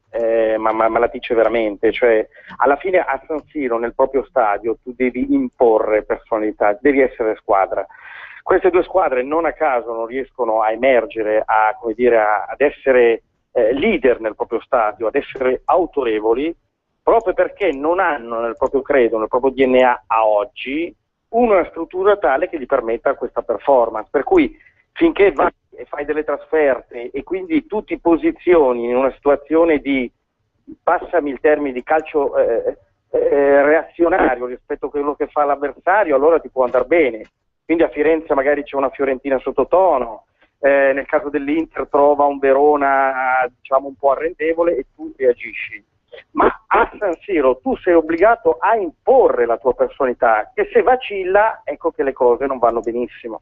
ma malaticce veramente, cioè alla fine a San Siro, nel proprio stadio, tu devi imporre personalità, devi essere squadra. Queste 2 squadre non a caso non riescono a emergere, ad essere leader nel proprio stadio, ad essere autorevoli, proprio perché non hanno nel proprio credo, nel proprio DNA a oggi, una struttura tale che gli permetta questa performance. Per cui finché vai e fai delle trasferte e quindi tu ti posizioni in una situazione di, passami il termine, di calcio reazionario rispetto a quello che fa l'avversario, allora ti può andare bene. Quindi a Firenze magari c'è una Fiorentina sottotono, nel caso dell'Inter trova un Verona diciamo un po' arrendevole e tu reagisci. Ma a San Siro tu sei obbligato a imporre la tua personalità, che se vacilla ecco che le cose non vanno benissimo.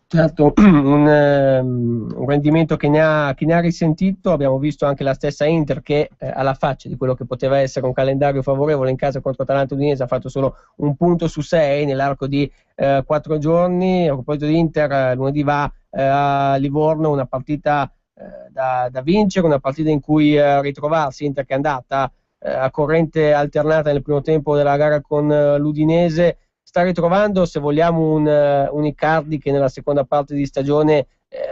Certo, un rendimento che ne ha risentito. Abbiamo visto anche la stessa Inter che alla faccia di quello che poteva essere un calendario favorevole in casa contro Atalanta Udinese ha fatto solo 1 punto su 6 nell'arco di 4 giorni. A proposito di Inter, lunedì va a Livorno, una partita da vincere, una partita in cui ritrovarsi. Inter che è andata a corrente alternata nel primo tempo della gara con l'Udinese, sta ritrovando, se vogliamo, un Icardi che nella seconda parte di stagione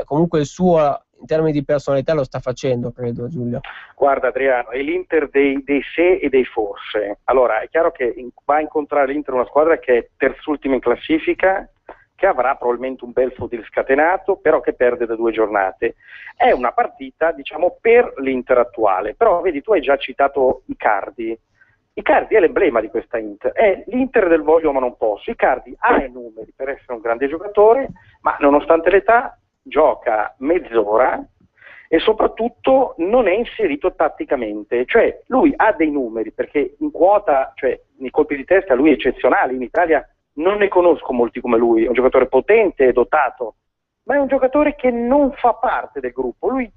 comunque il suo in termini di personalità lo sta facendo, credo, Giulio. Guarda Adriano, è l'Inter dei se e dei forse. Allora è chiaro che va a incontrare l'Inter una squadra che è terzultima in classifica, che avrà probabilmente un bel fodil scatenato, però che perde da 2 giornate. È una partita, diciamo, per l'Inter attuale, però vedi, tu hai già citato Icardi. Icardi è l'emblema di questa Inter, è l'Inter del voglio ma non posso. Icardi ha i numeri per essere un grande giocatore, ma nonostante l'età gioca mezz'ora e soprattutto non è inserito tatticamente, cioè lui ha dei numeri perché in quota, cioè nei colpi di testa lui è eccezionale, in Italia non ne conosco molti come lui, è un giocatore potente e dotato, ma è un giocatore che non fa parte del gruppo. Lui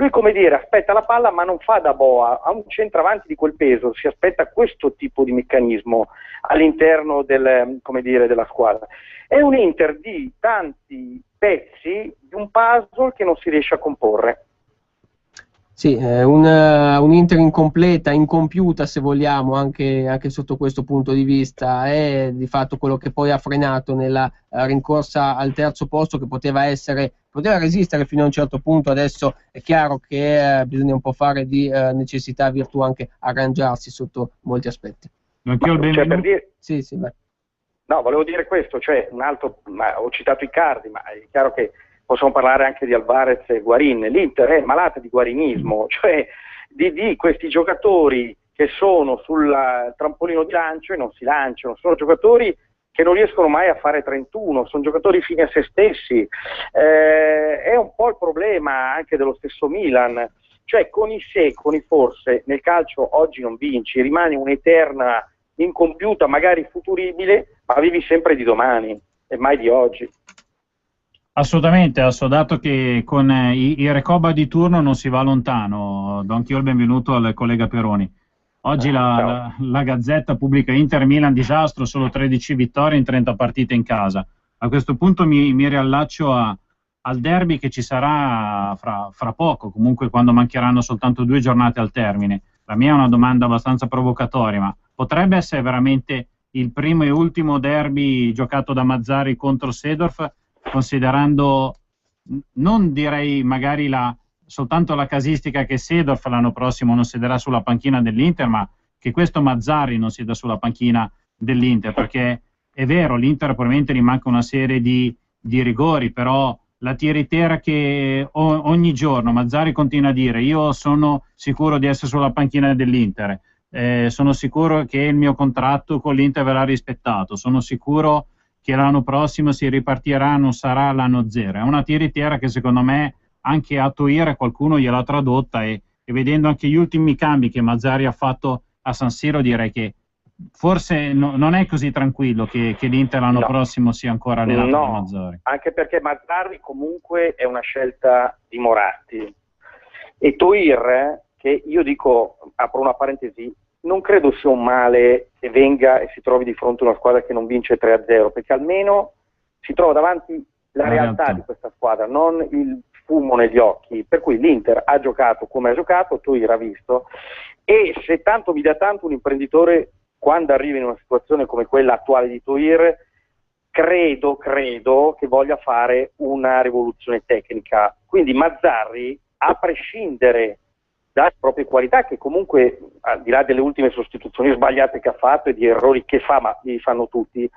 come dire, aspetta la palla ma non fa da boa, ha un centravanti di quel peso, si aspetta questo tipo di meccanismo all'interno della squadra. È un Inter di tanti pezzi, di un puzzle che non si riesce a comporre. Sì, un Inter incompleta, incompiuta se vogliamo, anche sotto questo punto di vista, è di fatto quello che poi ha frenato nella rincorsa al terzo posto, che poteva resistere fino a un certo punto. Adesso è chiaro che bisogna un po' fare di necessità virtù anche arrangiarsi sotto molti aspetti. Sì, vai. No, volevo dire questo, cioè un altro, ho citato Icardi, ma è chiaro che possiamo parlare anche di Alvarez e Guarin. L'Inter è malata di guarinismo, cioè di questi giocatori che sono sul trampolino di lancio e non si lanciano, sono giocatori che non riescono mai a fare 31, sono giocatori fini a se stessi. È un po' il problema anche dello stesso Milan, cioè con i se, con i forse, nel calcio oggi non vinci, rimani un'eterna incompiuta, magari futuribile, ma vivi sempre di domani e mai di oggi. Assolutamente, dato che con i Recoba di turno non si va lontano. Do anch'io il benvenuto al collega Peroni. Oggi la Gazzetta pubblica Inter Milan disastro, solo 13 vittorie in 30 partite in casa. A questo punto mi riallaccio al derby che ci sarà fra poco, comunque quando mancheranno soltanto 2 giornate al termine. La mia è una domanda abbastanza provocatoria, ma potrebbe essere veramente il primo e ultimo derby giocato da Mazzarri contro Seedorf, considerando, non direi magari soltanto la casistica che Seedorf l'anno prossimo non siederà sulla panchina dell'Inter, ma che questo Mazzarri non sieda sulla panchina dell'Inter, perché è vero, l'Inter probabilmente gli manca una serie di rigori, però la tiritera che ogni giorno Mazzarri continua a dire: io sono sicuro di essere sulla panchina dell'Inter, sono sicuro che il mio contratto con l'Inter verrà rispettato, sono sicuro che l'anno prossimo si ripartirà, non sarà l'anno zero. È una tiritera che secondo me anche a Toir qualcuno gliel'ha tradotta, e vedendo anche gli ultimi cambi che Mazzarri ha fatto a San Siro, direi che forse non è così tranquillo che l'Inter l'anno prossimo sia ancora allenato da Mazzarri. Anche perché Mazzarri comunque è una scelta di Moratti, e Toir, che io dico, apro una parentesi, non credo sia un male che venga e si trovi di fronte a una squadra che non vince 3-0, perché almeno si trova davanti la realtà di questa squadra, non il fumo negli occhi. Per cui l'Inter ha giocato come ha giocato, Toir ha visto, e se tanto mi dà tanto un imprenditore quando arriva in una situazione come quella attuale di Toir, credo che voglia fare una rivoluzione tecnica. Quindi Mazzarri, a prescindere dalle proprie qualità, che comunque al di là delle ultime sostituzioni sbagliate che ha fatto e di errori che fa, ma li fanno tutti,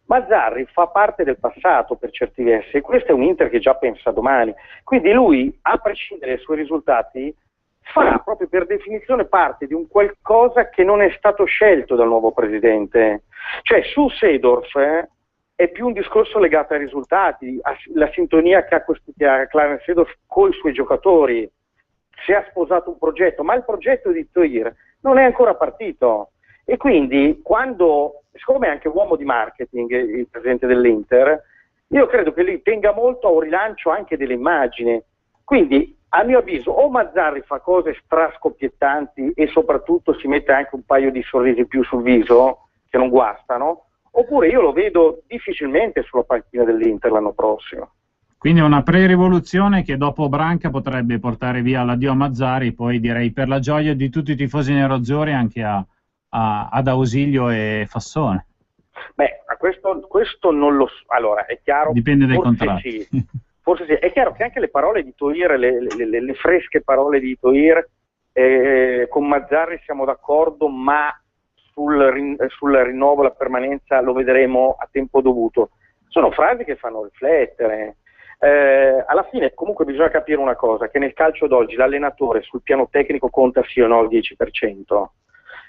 Mazzarri fa parte del passato per certi versi, e questo è un Inter che già pensa domani. Quindi lui, a prescindere dai suoi risultati, fa proprio per definizione parte di un qualcosa che non è stato scelto dal nuovo presidente. Cioè su Seedorf è più un discorso legato ai risultati, alla sintonia che ha Clarence Seedorf con i suoi giocatori. Si è sposato un progetto, ma il progetto di Toir non è ancora partito, e quindi quando, siccome è anche uomo di marketing il presidente dell'Inter, io credo che lui tenga molto a un rilancio anche delle immagini. Quindi a mio avviso o Mazzarri fa cose strascoppiettanti e soprattutto si mette anche un paio di sorrisi più sul viso che non guastano, oppure io lo vedo difficilmente sulla panchina dell'Inter l'anno prossimo. Quindi una pre-rivoluzione che dopo Branca potrebbe portare via l'addio a Mazzarri, poi direi per la gioia di tutti i tifosi nerazzurri anche ad Ausilio e Fassone. Beh, questo non lo so. Allora, è chiaro. Dipende dai contratti. Sì. Forse sì. È chiaro che anche le parole di Toir, le fresche parole di Toir, con Mazzarri siamo d'accordo, ma sul rinnovo, la permanenza lo vedremo a tempo dovuto. Sono frasi che fanno riflettere. Alla fine comunque bisogna capire una cosa, che nel calcio d'oggi l'allenatore sul piano tecnico conta sì o no il 10%,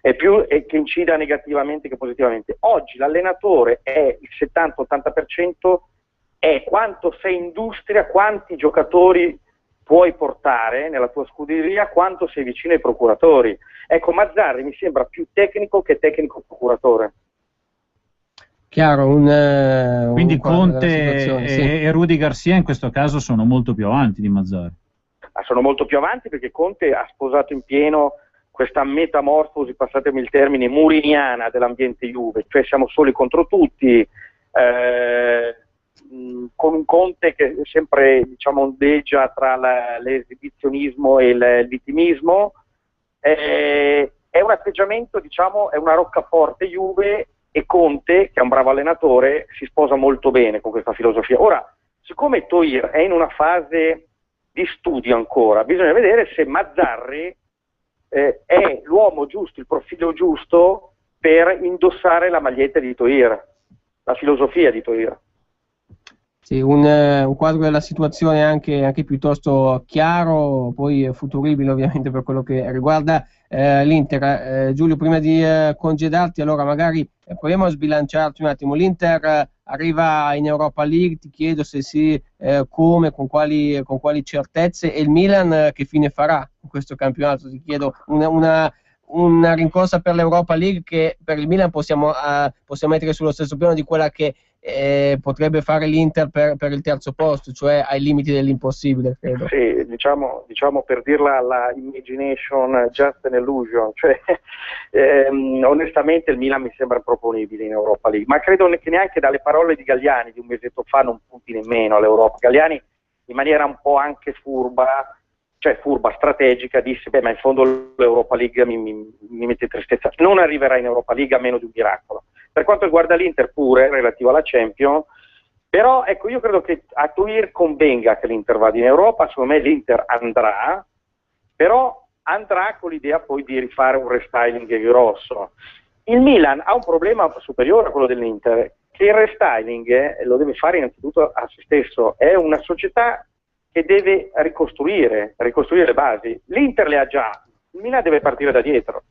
è più che incida negativamente che positivamente. Oggi l'allenatore è il 70-80%, è quanto sei industria, quanti giocatori puoi portare nella tua scuderia, quanto sei vicino ai procuratori. Ecco, Mazzarri mi sembra più tecnico che tecnico procuratore. Chiaro, quindi Conte e Rudy Garcia in questo caso sono molto più avanti di Mazzarri. Sono molto più avanti perché Conte ha sposato in pieno questa metamorfosi, passatemi il termine, muriniana dell'ambiente Juve, cioè siamo soli contro tutti, con un Conte che sempre ondeggia tra l'esibizionismo e il vittimismo. È un atteggiamento, è una roccaforte Juve, e Conte, che è un bravo allenatore, si sposa molto bene con questa filosofia. Ora, siccome Toir è in una fase di studio ancora, bisogna vedere se Mazzarri è l'uomo giusto, il profilo giusto per indossare la maglietta di Toir, la filosofia di Toir. Sì, un quadro della situazione anche piuttosto chiaro, poi futuribile ovviamente per quello che riguarda l'Inter. Giulio, prima di congedarti, allora magari proviamo a sbilanciarti un attimo. L'Inter arriva in Europa League, ti chiedo se sì, come, con quali certezze, e il Milan che fine farà in questo campionato? Ti chiedo una rincorsa per l'Europa League che per il Milan possiamo mettere sullo stesso piano di quella che potrebbe fare l'Inter per il terzo posto, cioè ai limiti dell'impossibile, credo. Sì, diciamo per dirla alla imagination, just an illusion, cioè onestamente il Milan mi sembra improponibile in Europa League, ma credo che neanche dalle parole di Galliani di un mesetto fa non punti nemmeno all'Europa. Galliani in maniera un po' anche furba, strategica, disse ma in fondo l'Europa League mi mette tristezza, non arriverà in Europa League a meno di un miracolo. Per quanto riguarda l'Inter pure, relativo alla Champions, però ecco, io credo che a Tuir convenga che l'Inter vada in Europa. Secondo me l'Inter andrà, però andrà con l'idea poi di rifare un restyling grosso. Il Milan ha un problema superiore a quello dell'Inter, che il restyling lo deve fare innanzitutto a se stesso, è una società che deve ricostruire le basi. L'Inter le ha già, il Milan deve partire da dietro.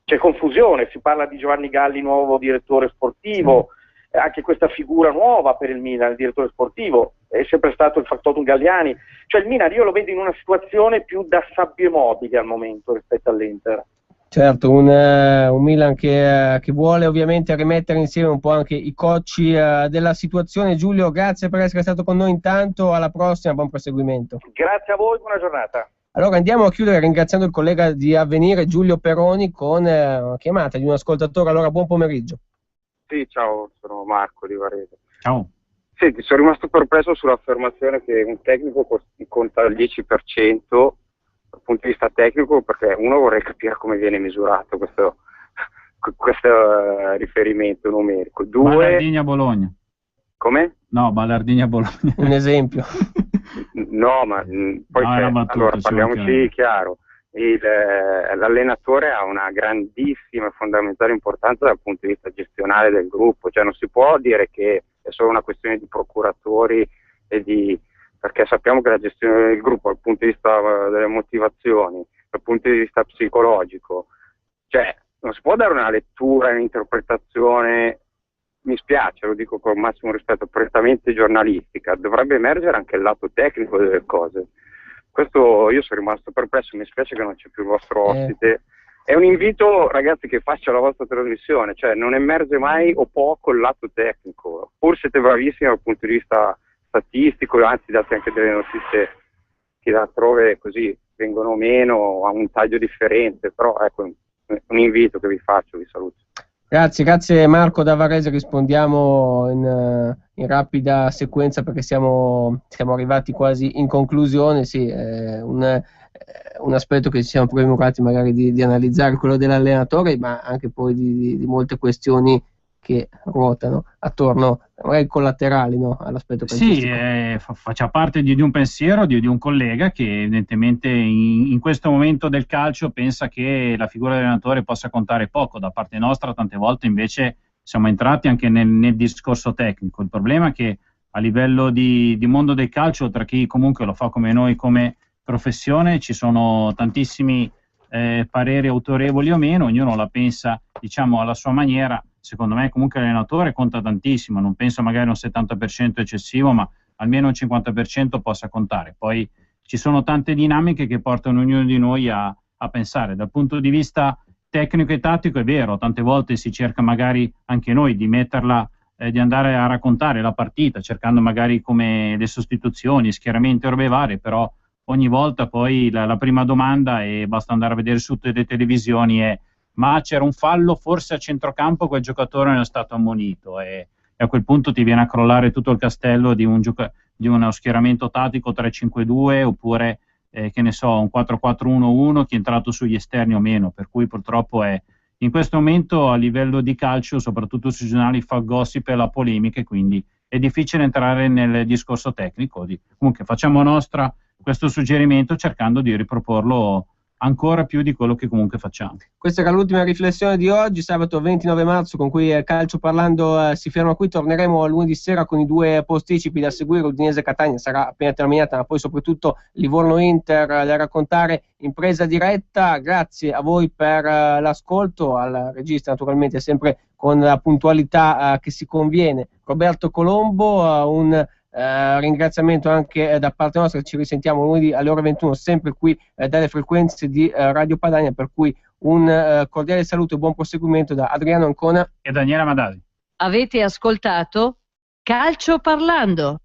C'è confusione, si parla di Giovanni Galli, nuovo direttore sportivo, anche questa figura nuova per il Milan, il direttore sportivo, è sempre stato il factotum Galliani. Cioè il Milan io lo vedo in una situazione più da sabbie mobili al momento rispetto all'Inter. Certo, un Milan che vuole ovviamente rimettere insieme un po' anche i cocci della situazione. Giulio, grazie per essere stato con noi intanto, alla prossima, buon proseguimento. Grazie a voi, buona giornata. Allora andiamo a chiudere ringraziando il collega di Avvenire Giulio Peroni con una chiamata di un ascoltatore. Allora buon pomeriggio. Sì, ciao, sono Marco di Varese. Ciao. Senti, sono rimasto perplesso sull'affermazione che un tecnico conta il 10% dal punto di vista tecnico, perché uno vorrei capire come viene misurato questo riferimento numerico. Due, Ballardini-Bologna. Come? No, Ballardini-Bologna. Un esempio. No, ma poi no, allora parliamoci chiaro. L'allenatore ha una grandissima e fondamentale importanza dal punto di vista gestionale del gruppo, cioè non si può dire che è solo una questione di procuratori perché sappiamo che la gestione del gruppo dal punto di vista delle motivazioni, dal punto di vista psicologico, cioè non si può dare una lettura, un'interpretazione, mi spiace, lo dico con massimo rispetto, prettamente giornalistica, dovrebbe emergere anche il lato tecnico delle cose. Questo io sono rimasto perplesso, mi spiace che non c'è più il vostro ospite. È un invito, ragazzi, che faccia la vostra trasmissione, cioè non emerge mai o poco il lato tecnico, pur siete bravissimi dal punto di vista statistico, anzi date anche delle notizie che da altrove così vengono meno, a un taglio differente, però ecco un invito che vi faccio, vi saluto. Grazie Marco da Varese, rispondiamo in rapida sequenza perché siamo arrivati quasi in conclusione. Sì, un aspetto che ci siamo premurati magari di analizzare, quello dell'allenatore, ma anche poi di molte questioni che ruotano attorno, magari collaterali, no, all'aspetto calcistico. Sì, faccia parte di un pensiero di un collega che evidentemente in questo momento del calcio pensa che la figura dell'allenatore possa contare poco. Da parte nostra tante volte invece siamo entrati anche nel discorso tecnico. Il problema è che a livello di mondo del calcio, tra chi comunque lo fa come noi come professione, ci sono tantissimi pareri autorevoli o meno, ognuno la pensa diciamo alla sua maniera. Secondo me comunque l'allenatore conta tantissimo, non penso magari un 70% eccessivo, ma almeno un 50% possa contare. Poi ci sono tante dinamiche che portano ognuno di noi a pensare. Dal punto di vista tecnico e tattico è vero, tante volte si cerca magari anche noi di metterla, di andare a raccontare la partita, cercando magari come le sostituzioni, schieramenti o robe varie, però ogni volta poi la prima domanda, e basta andare a vedere su tutte le televisioni, è: ma c'era un fallo forse a centrocampo, quel giocatore non è stato ammonito, e a quel punto ti viene a crollare tutto il castello di uno schieramento tattico 3-5-2 oppure che ne so, un 4-4-1-1, chi è entrato sugli esterni o meno, per cui purtroppo in questo momento a livello di calcio, soprattutto sui giornali, fa gossip e la polemica, e quindi è difficile entrare nel discorso tecnico. Comunque facciamo nostra questo suggerimento cercando di riproporlo ancora più di quello che comunque facciamo. Questa era l'ultima riflessione di oggi, sabato 29 marzo, con cui Calcio Parlando si ferma qui. Torneremo lunedì sera con i due posticipi da seguire. Udinese-Catania sarà appena terminata, ma poi soprattutto Livorno-Inter da raccontare in presa diretta. Grazie a voi per l'ascolto, al regista naturalmente sempre con la puntualità che si conviene, Roberto Colombo. Un ringraziamento anche da parte nostra. Ci risentiamo lunedì alle ore 21 sempre qui dalle frequenze di Radio Padania, per cui un cordiale saluto e buon proseguimento da Adriano Ancona e Daniela Madasi. Avete ascoltato Calcio Parlando.